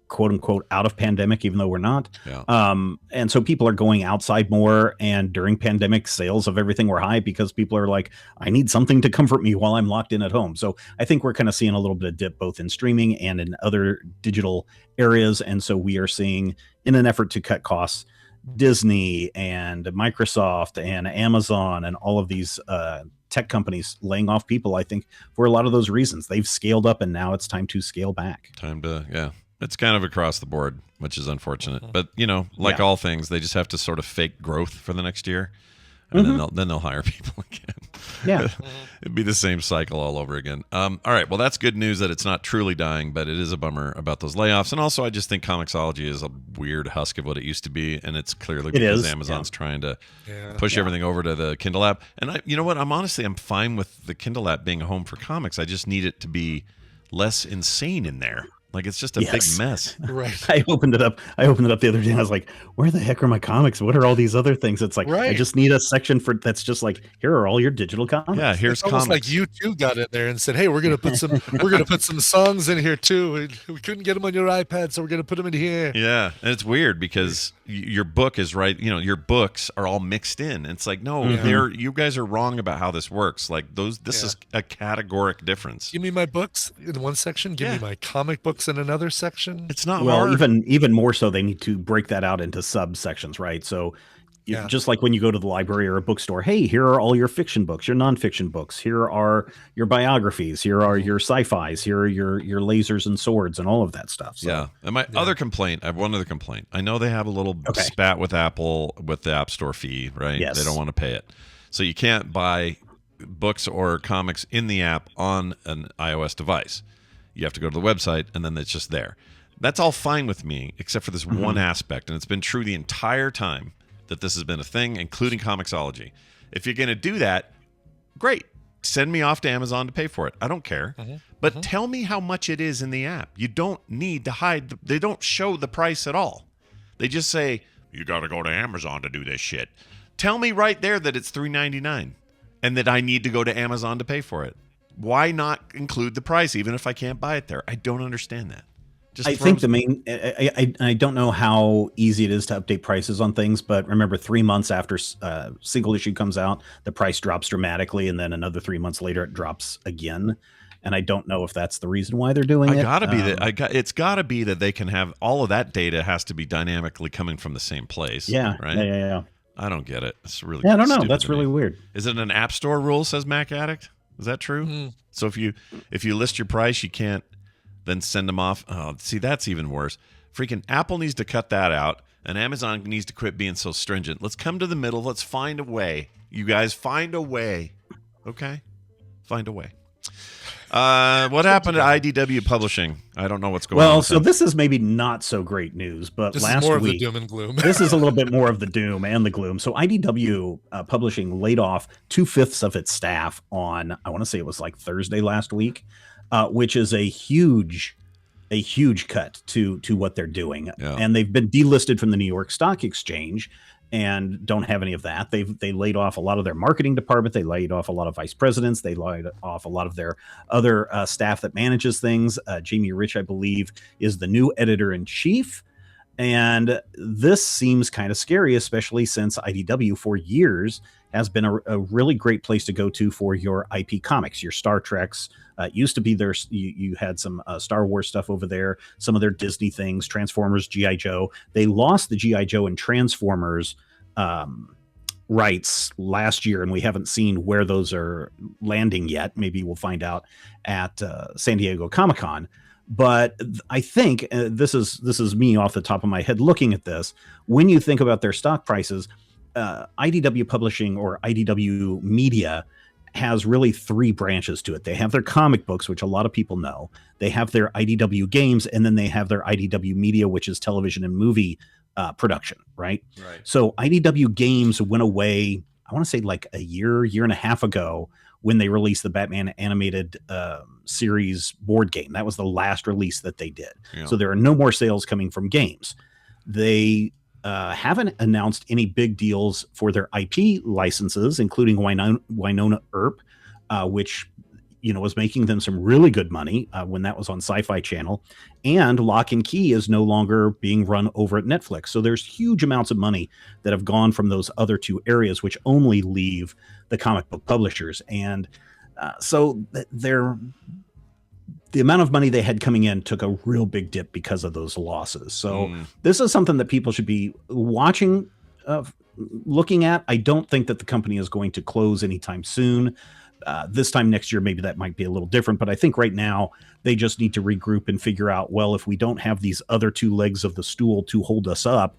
quote unquote, out of pandemic, even though we're not. Yeah. And so people are going outside more, and during pandemic, sales of everything were high because people are like, I need something to comfort me while I'm locked in at home. So I think we're kind of seeing a little bit of dip both in streaming and in other digital areas. And so we are seeing, in an effort to cut costs, Disney and Microsoft and Amazon and all of these tech companies laying off people, I think, for a lot of those reasons. They've scaled up and now it's time to scale back. It's kind of across the board, which is unfortunate. But, like all things, they just have to sort of fake growth for the next year. And then they'll hire people again. Yeah. It'd be the same cycle all over again. All right. Well, that's good news that it's not truly dying, but it is a bummer about those layoffs. And also, I just think Comixology is a weird husk of what it used to be. And it's clearly because Amazon's trying to push everything over to the Kindle app. And you know what? I'm fine with the Kindle app being a home for comics. I just need it to be less insane in there. Like, it's just a big mess. Right. I opened it up the other day and I was like, where the heck are my comics? What are all these other things? It's like, I just need a section that's just like, here are all your digital comics. Yeah, here's it's almost comics. like U2 got in there and said, hey, we're going to put some songs in here too. We couldn't get them on your iPad, so we're going to put them in here. Yeah. And it's weird because your book is right. Your books are all mixed in. It's like, no, you guys are wrong about how this works. Like this is a categoric difference. Give me my books in one section. Give me my comic books in another section. It's not hard. Even more so, they need to break that out into subsections, right? So just like when you go to the library or a bookstore, hey, here are all your fiction books, your nonfiction books. Here are your biographies. Here are your sci-fis. Here are your lasers and swords and all of that stuff. So, yeah. And my other complaint, I have one other complaint. I know they have a little spat with Apple with the App Store fee, right? Yes. They don't want to pay it. So you can't buy books or comics in the app on an iOS device. You have to go to the website, and then it's just there. That's all fine with me, except for this one aspect, and it's been true the entire time that this has been a thing, including Comixology. If you're going to do that, great. Send me off to Amazon to pay for it. I don't care. But tell me how much it is in the app. You don't need to hide. They don't show the price at all. They just say, you got to go to Amazon to do this shit. Tell me right there that it's $3.99 and that I need to go to Amazon to pay for it. Why not include the price, even if I can't buy it there? I don't understand that. I think the main, I don't know how easy it is to update prices on things, but remember 3 months after single issue comes out, the price drops dramatically, and then another 3 months later it drops again. And I don't know if that's the reason why they're doing it. It's got to be that they can have all of that data has to be dynamically coming from the same place. Yeah, right. Yeah. I don't get it. It's really I don't know. That's really weird. Is it an App Store rule? Says Mac Addict. Is that true? So if you list your price, you can't then send them off. Oh, see, that's even worse. Freaking Apple needs to cut that out, and Amazon needs to quit being so stringent. Let's come to the middle. Let's find a way. You guys find a way. Okay? Find a way. What happened to IDW Publishing? I don't know what's going on. Well, with so them. this is maybe not so great news, but This last is more of the week, doom and gloom. this is a little bit more of the doom and the gloom. So IDW Publishing laid off 2/5 of its staff on, I want to say it was like Thursday last week, which is a huge cut to what they're doing. Yeah. And they've been delisted from the New York Stock Exchange and don't have any of that. They laid off a lot of their marketing department. They laid off a lot of vice presidents. They laid off a lot of their other staff that manages things. Jamie Rich, I believe, is the new editor-in-chief. And this seems kind of scary, especially since IDW for years has been a really great place to go to for your IP comics, your Star Treks. Used to be there. You had some Star Wars stuff over there, some of their Disney things, Transformers, G.I. Joe. They lost the G.I. Joe and Transformers rights last year, and we haven't seen where those are landing yet. Maybe we'll find out at San Diego Comic-Con. But I think this is me off the top of my head looking at this. When you think about their stock prices, IDW Publishing or IDW Media has really three branches to it. They have their comic books, which a lot of people know. They have their IDW games, and then they have their IDW Media, which is television and movie production, right? Right. So IDW Games went away, I want to say like a year and a half ago, when they released the Batman animated series board game. That was the last release that they did. Yeah. So there are no more sales coming from games. They haven't announced any big deals for their IP licenses, including Winona Earp, which was making them some really good money when that was on Sci-Fi Channel. And Lock and Key is no longer being run over at Netflix. So there's huge amounts of money that have gone from those other two areas, which only leave the comic book publishers. And so the amount of money they had coming in took a real big dip because of those losses. So this is something that people should be watching, looking at. I don't think that the company is going to close anytime soon. This time next year, maybe that might be a little different. But I think right now they just need to regroup and figure out, well, if we don't have these other two legs of the stool to hold us up,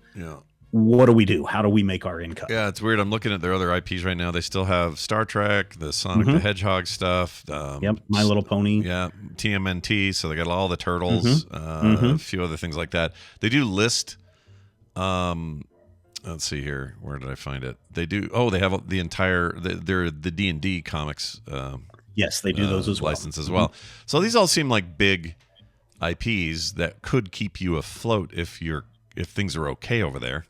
what do we do? How do we make our income? Yeah, it's weird. I'm looking at their other IPs right now. They still have Star Trek, the Sonic the Hedgehog stuff. My Little Pony. Yeah, TMNT. So they got all the Turtles, a few other things like that. They do list. Let's see here. Where did I find it? They do. Oh, they have the entire. They're the D&D comics. Yes, they do those as well. License as well. So these all seem like big IPs that could keep you afloat if things are okay over there.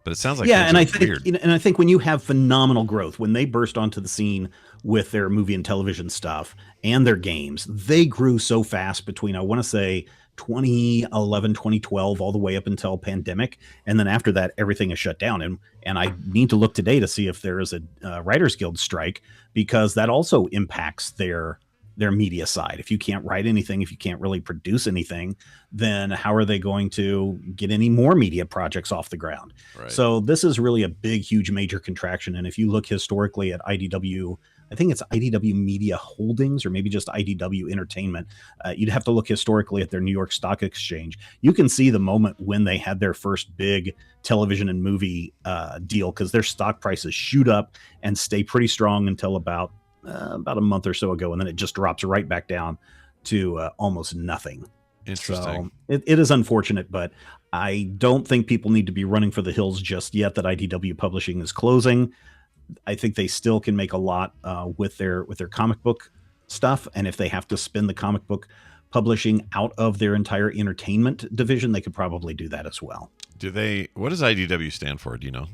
But it sounds like and I think weird. And I think when you have phenomenal growth, when they burst onto the scene with their movie and television stuff and their games, they grew so fast between, I want to say, 2011, 2012, all the way up until pandemic. And then after that, everything is shut down. And I need to look today to see if there is a Writers Guild strike, because that also impacts their media side. If you can't write anything, if you can't really produce anything, then how are they going to get any more media projects off the ground? Right. So this is really a big, huge, major contraction. And if you look historically at IDW, I think it's IDW Media Holdings or maybe just IDW Entertainment, you'd have to look historically at their New York Stock Exchange. You can see the moment when they had their first big television and movie deal, because their stock prices shoot up and stay pretty strong until about a month or so ago, and then it just drops right back down to almost nothing. Interesting. So it is unfortunate, but I don't think people need to be running for the hills just yet that IDW Publishing is closing. I think they still can make a lot with their comic book stuff, and if they have to spin the comic book publishing out of their entire entertainment division, they could probably do that as well. What does IDW stand for? Do you know?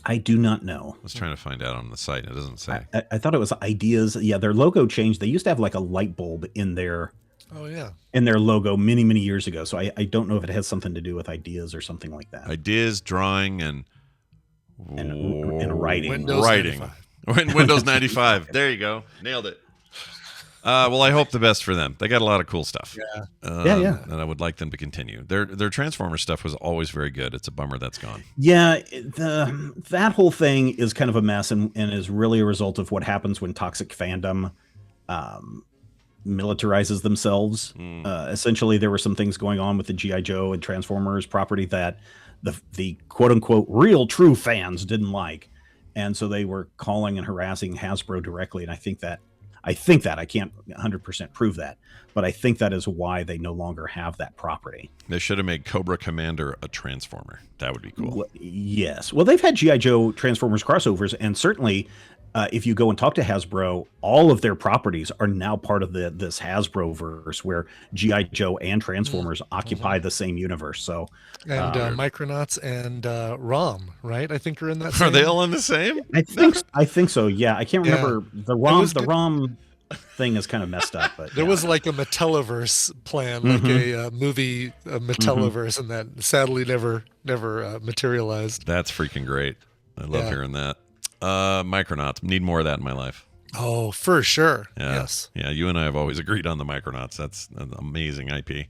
I do not know. I was trying to find out on the site. It doesn't say. I thought it was Ideas. Yeah, their logo changed. They used to have like a light bulb in their logo many, many years ago. So I don't know if it has something to do with ideas or something like that. Ideas, drawing, and writing. Windows 95. There you go. Nailed it. Well, I hope the best for them. They got a lot of cool stuff. Yeah. And I would like them to continue. Their Transformers stuff was always very good. It's a bummer that's gone. Yeah, that whole thing is kind of a mess and is really a result of what happens when toxic fandom militarizes themselves. Essentially, there were some things going on with the G.I. Joe and Transformers property that the quote-unquote real true fans didn't like. And so they were calling and harassing Hasbro directly. And I I think that I can't 100% prove that, but I think that is why they no longer have that property. They should have made Cobra Commander a Transformer. That would be cool. Well, yes. Well, they've had G.I. Joe Transformers crossovers, and certainly if you go and talk to Hasbro, all of their properties are now part of this Hasbro verse where G.I. Joe and Transformers occupy the same universe. So, and Micronauts and ROM, right? I think are in that. Are they all in the same? I think so. Yeah, I can't remember the ROM. The ROM thing is kind of messed up, but there was like a Metalliverse plan, like a movie Metalliverse, and that sadly never materialized. That's freaking great. I love hearing that. Micronauts, need more of that in my life. Oh, for sure. Yes. Yeah, you and I have always agreed on the Micronauts. That's an amazing IP.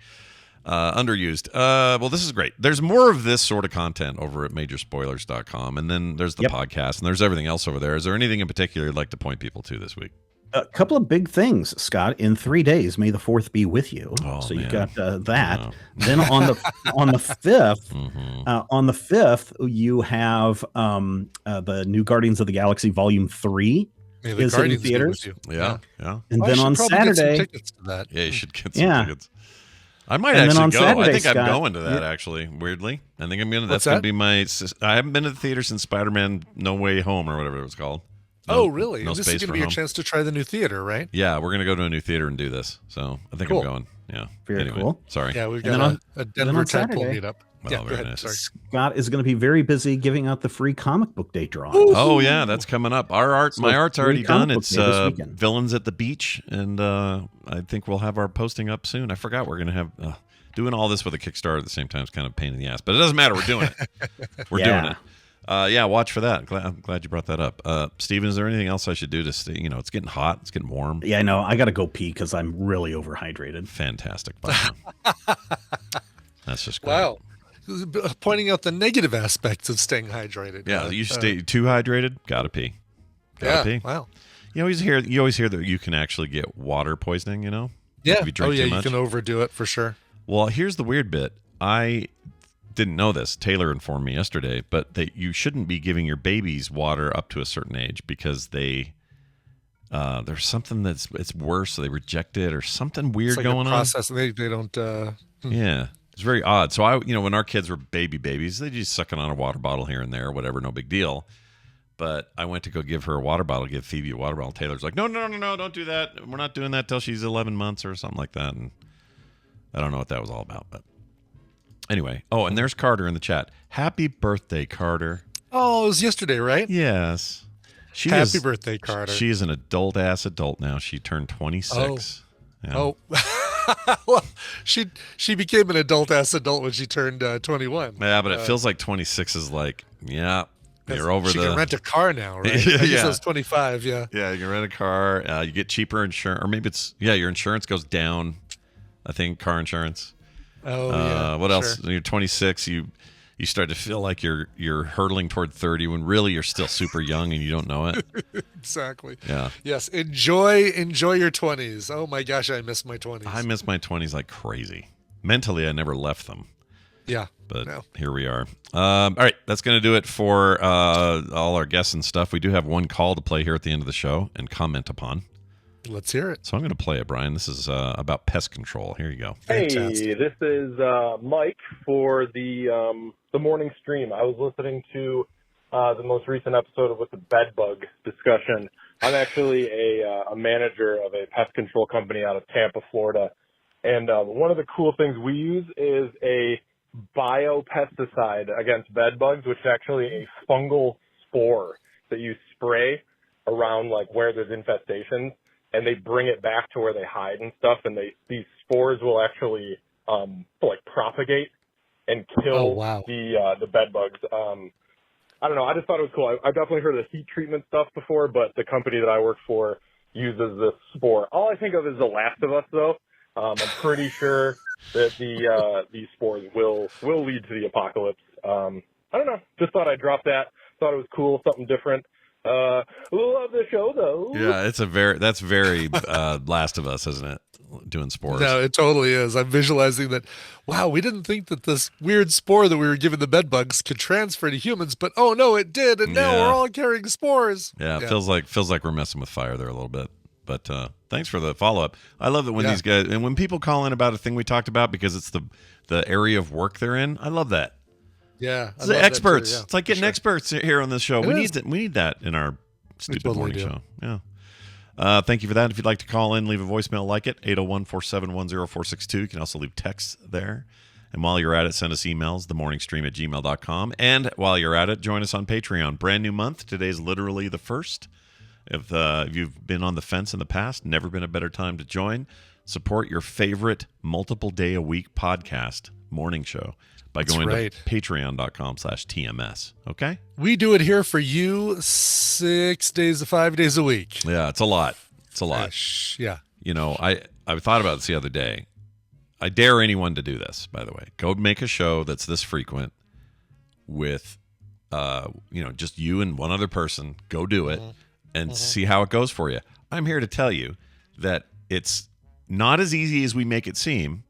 Underused. Well, this is great. There's more of this sort of content over at MajorSpoilers.com, and then there's the podcast, and there's everything else over there. Is there anything in particular you'd like to point people to this week? A couple of big things, Scott. In 3 days, May the 4th be with you. Oh, so man. you got that. Oh. Then on the 5th, on the 5th, you have the new Guardians of the Galaxy Volume 3 is in theaters. Yeah. And then on Saturday, tickets to that. Yeah, you should get some tickets. I might actually go. Saturday, I think Scott, I'm going to that actually. Weirdly, I think I'm gonna. That's gonna be my. I haven't been to the theater since Spider-Man: No Way Home or whatever it was called. Oh, really? No this is going to be your chance to try the new theater, right? Yeah, we're going to go to a new theater and do this. So I think I'm going. Yeah. Very cool. Sorry. Yeah, we've got a Denver tadpole meetup. Well, very nice. Sorry. Scott is going to be very busy giving out the free comic book day drawing. Oh, yeah, that's coming up. My art's already done. It's Villains at the Beach, and I think we'll have our posting up soon. I forgot we're going to have... doing all this with a Kickstarter at the same time is kind of a pain in the ass, but it doesn't matter. We're doing it. We're doing it. Watch for that. I'm glad you brought that up. Steven, is there anything else I should do to stay? It's getting hot. It's getting warm. Yeah, I know. I got to go pee because I'm really overhydrated. Fantastic. That's just great. Wow. Pointing out the negative aspects of staying hydrated. Yeah, you stay too hydrated. Gotta pee. Gotta pee. Wow. You always hear that you can actually get water poisoning. Yeah. If you drink too much. You can overdo it for sure. Well, here's the weird bit. I didn't know this. Taylor informed me yesterday, but that you shouldn't be giving your babies water up to a certain age because there's something it's worse. So they reject it or something weird going on. They don't. Yeah, it's very odd. So when our kids were babies, they just sucking on a water bottle here and there, whatever, no big deal. But I went to go give her a water bottle, give Phoebe a water bottle. Taylor's like, no, don't do that. We're not doing that till she's 11 months or something like that. And I don't know what that was all about, but. Anyway, and there's Carter in the chat. Happy birthday, Carter. Oh, it was yesterday, right? Yes. Happy birthday, Carter. She is an adult now. She turned 26. Oh. Well, she became an adult when she turned 21. Yeah, but it feels like 26 is like, you're over she can rent a car now, right? I guess it was 25, yeah. Yeah, you can rent a car. You get cheaper insurance, or maybe your insurance goes down, I think, car insurance. Oh, yeah. What else? When you're 26, you start to feel like you're hurtling toward 30 when really you're still super young and you don't know it. Exactly. Yeah. Yes. Enjoy your 20s. Oh my gosh, I miss my 20s. I miss my 20s like crazy. Mentally, I never left them. Yeah. But here we are. All right, that's going to do it for all our guests and stuff. We do have one call to play here at the end of the show and comment upon. Let's hear it. So I'm going to play it, Brian. This is about pest control. Here you go. Hey, this is Mike for the morning stream. I was listening to the most recent episode with the bed bug discussion. I'm actually a manager of a pest control company out of Tampa, Florida. And one of the cool things we use is a biopesticide against bed bugs, which is actually a fungal spore that you spray around like where there's infestations. And they bring it back to where they hide and stuff, and these spores will actually propagate and kill the bed bugs. I don't know. I just thought it was cool. I've definitely heard of the heat treatment stuff before, but the company that I work for uses this spore. All I think of is The Last of Us, though. I'm pretty sure that these spores will lead to the apocalypse. I don't know. Just thought I'd drop that. Thought it was cool, something different. Love the show, though. Yeah, that's very Last of Us, isn't it? Doing spores. No, it totally is. I'm visualizing that. Wow, we didn't think that this weird spore that we were giving the bed bugs could transfer to humans, but oh no, it did, and now we're all carrying spores. Yeah, it feels like we're messing with fire there a little bit. But thanks for the follow-up. I love it when these guys, and when people call in about a thing we talked about because it's the area of work they're in, I love that. Yeah. It's the experts. It's like getting sure. experts here on this show. We is. need that in our stupid totally morning do. show. Yeah. Thank you for that. If you'd like to call in, leave a voicemail like it, 801-471-0462. You can also leave texts there. And while you're at it, send us emails, themorningstream@gmail.com. And while you're at it, join us on Patreon. Brand new month. Today's literally the first. If you've been on the fence in the past, never been a better time to join. Support your favorite multiple day a week podcast morning show by going to patreon.com/TMS. Okay? We do it here for you 6 days to 5 days a week. Yeah, it's a lot. It's a lot. Yeah. You know, I thought about this the other day. I dare anyone to do this, by the way. Go make a show that's this frequent with, just you and one other person. Go do it and see how it goes for you. I'm here to tell you that it's not as easy as we make it seem,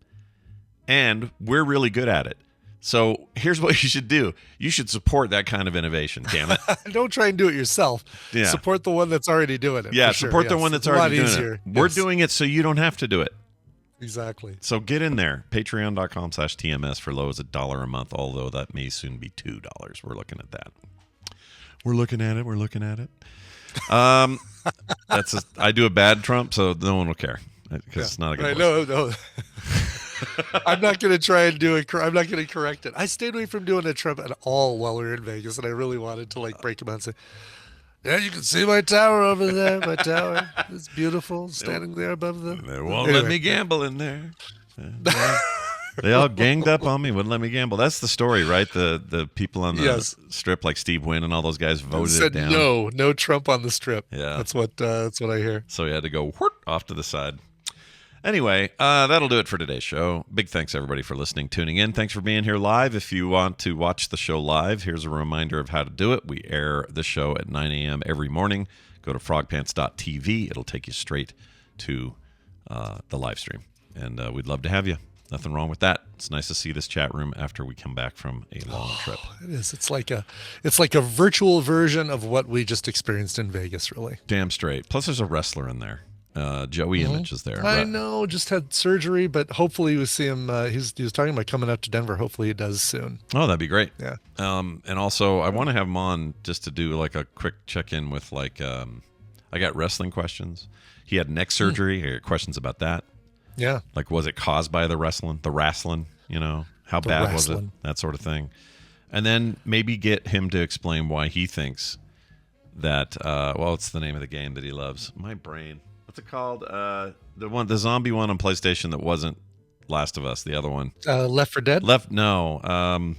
and we're really good at it. So here's what you should do. You should support that kind of innovation, damn it. Don't try and do it yourself. Yeah. Support the one that's already doing it. Yeah, for sure. support the one that's already doing easier. it. We're doing it so you don't have to do it. Exactly. So get in there. Patreon.com/TMS for low as $1 a month, although that may soon be $2. We're looking at that. We're looking at it. I do a bad Trump, so no one will care because it's not a good one. No. I'm not going to try and do it. I'm not going to correct it. I stayed away from doing a Trump at all while we were in Vegas, and I really wanted to break him out and say, yeah, you can see my tower over there. My tower is beautiful, standing there above the... They won't let me gamble in there. They all ganged up on me, wouldn't let me gamble. That's the story, right? The people on the strip like Steve Wynn and all those guys voted it down. No Trump on the strip. Yeah. That's what I hear. So he had to go off to the side. Anyway, that'll do it for today's show. Big thanks, everybody, for listening, tuning in. Thanks for being here live. If you want to watch the show live, here's a reminder of how to do it. We air the show at 9 a.m. every morning. Go to frogpants.tv. It'll take you straight to the live stream. And we'd love to have you. Nothing wrong with that. It's nice to see this chat room after we come back from a long trip. It is. It's like a virtual version of what we just experienced in Vegas, really. Damn straight. Plus, there's a wrestler in there. Joey Image is there. I know, just had surgery, but hopefully we see him. He was talking about coming out to Denver. Hopefully he does soon. Oh, that'd be great. Yeah. And also, I want to have him on just to do a quick check-in with I got wrestling questions. He had neck surgery. I got questions about that. Yeah. Was it caused by the wrestling? How bad was it? That sort of thing. And then maybe get him to explain why he thinks that, what's the name of the game that he loves? My brain. What's it called? The zombie one on PlayStation that wasn't Last of Us. The other one. Left 4 Dead? No.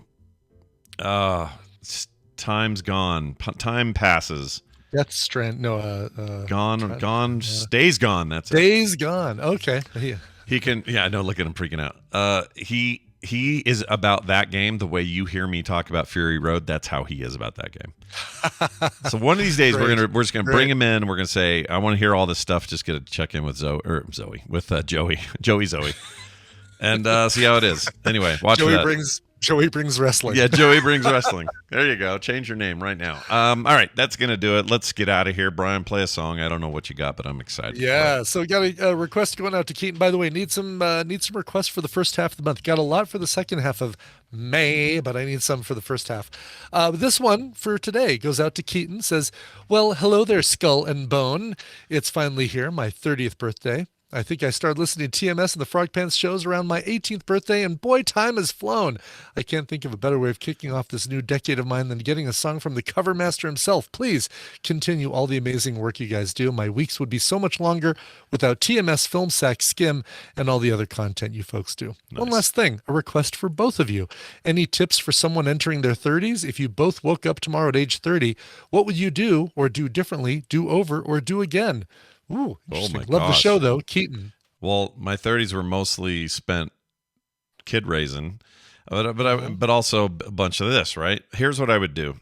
Time's gone. Time passes. Death Strand. No. Gone. Days Gone. That's it. Days Gone. Okay. Yeah. He can. Yeah, I know. Look at him freaking out. He is about that game the way you hear me talk about Fury Road. That's how he is about that game. So one of these days we're just gonna bring him in. And we're gonna say, I want to hear all this stuff. Just get a check in with Joey Zoe, and see how it is. Anyway, watch that. Joey brings wrestling. Yeah, Joey brings wrestling. There you go. Change your name right now. All right, that's going to do it. Let's get out of here. Brian, play a song. I don't know what you got, but I'm excited. Yeah, so we got a request going out to Keaton. By the way, need some requests for the first half of the month. Got a lot for the second half of May, but I need some for the first half. This one for today goes out to Keaton. Says, well, hello there, Skull and Bone. It's finally here, my 30th birthday. I think I started listening to TMS and the Frogpants shows around my 18th birthday, and boy, time has flown. I can't think of a better way of kicking off this new decade of mine than getting a song from the cover master himself. Please continue all the amazing work you guys do. My weeks would be so much longer without TMS, Film Sack, Skim, and all the other content you folks do. Nice. One last thing, a request for both of you. Any tips for someone entering their 30s? If you both woke up tomorrow at age 30, what would you do or do differently, do over, or do again? Ooh, interesting. Love the show, though. Keaton. Well, my 30s were mostly spent kid raising, but also a bunch of this, right? Here's what I would do.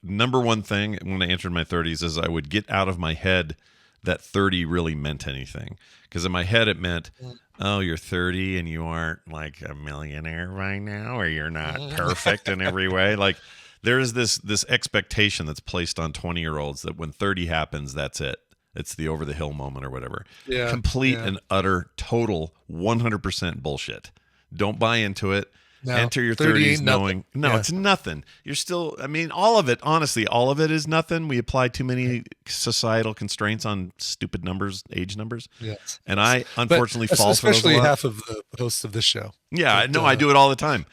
Number one thing when I entered my 30s is I would get out of my head that 30 really meant anything. Because in my head it meant, oh, you're 30 and you aren't like a millionaire right now, or you're not perfect in every way. Like there is this expectation that's placed on 20-year-olds that when 30 happens, that's it. It's the over the hill moment or whatever. Yeah, Complete yeah. and utter, total, 100% bullshit. Don't buy into it. No, Enter your 30 30s ain't nothing. knowing, no, Yeah. it's nothing. You're still, I mean, all of it, honestly, all of it is nothing. We apply too many societal constraints on stupid numbers, age numbers. Yes. And I, But unfortunately, fall for those a especially lot. half of the hosts of this show. Yeah, But, no, I do it all the time,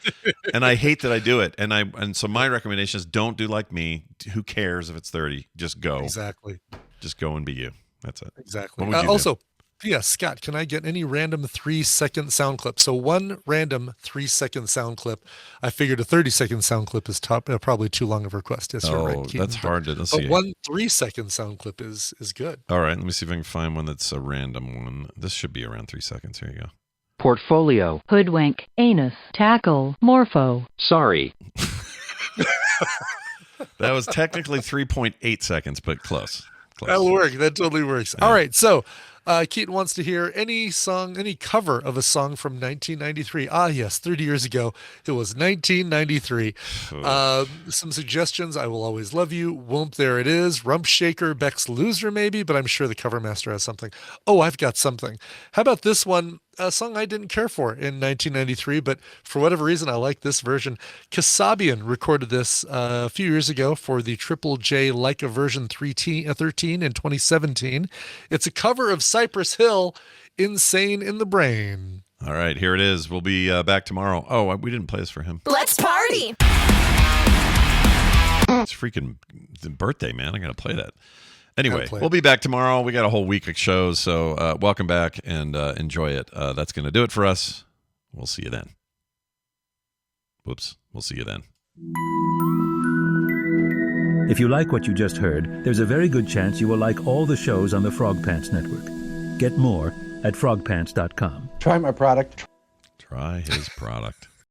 and I hate that I do it. And so my recommendation is don't do like me. Who cares if it's 30? Just go. Exactly. Just go and be you. That's it. Exactly. What would you do? Also, P.S. Scott, can I get any random 3-second sound clip? So one random 3-second sound clip. I figured a 30-second sound clip is probably too long of a request. Yes, you're right, Keaton, that's hard to. Let's but see. one 3-second sound clip is good. All right, let me see if I can find one that's a random one. This should be around 3 seconds. Here you go. Portfolio. Hoodwink. Anus. Tackle. Morpho. Sorry. That was technically 3.8 seconds, but close. That'll work. That totally works. Yeah. All right. So Keaton wants to hear any song, any cover of a song from 1993. Ah, yes, 30 years ago. It was 1993. Some suggestions. I Will Always Love You. Whoomp, There It Is. Rump Shaker. Beck's Loser, maybe, but I'm sure the cover master has something. Oh, I've got something. How about this one? A song I didn't care for in 1993, but for whatever reason, I like this version. Kasabian recorded this a few years ago for the Triple J Leica version 13 in 2017. It's a cover of Cypress Hill, Insane in the Brain. All right, here it is. We'll be back tomorrow. Oh, we didn't play this for him. Let's party. It's freaking the birthday, man. I got to play that. Anyway, play it. we'll be back tomorrow. We got a whole week of shows, so welcome back and enjoy it. That's going to do it for us. We'll see you then. Whoops. We'll see you then. If you like what you just heard, there's a very good chance you will like all the shows on the Frogpants Network. Get more at frogpants.com. Try my product. Try his product.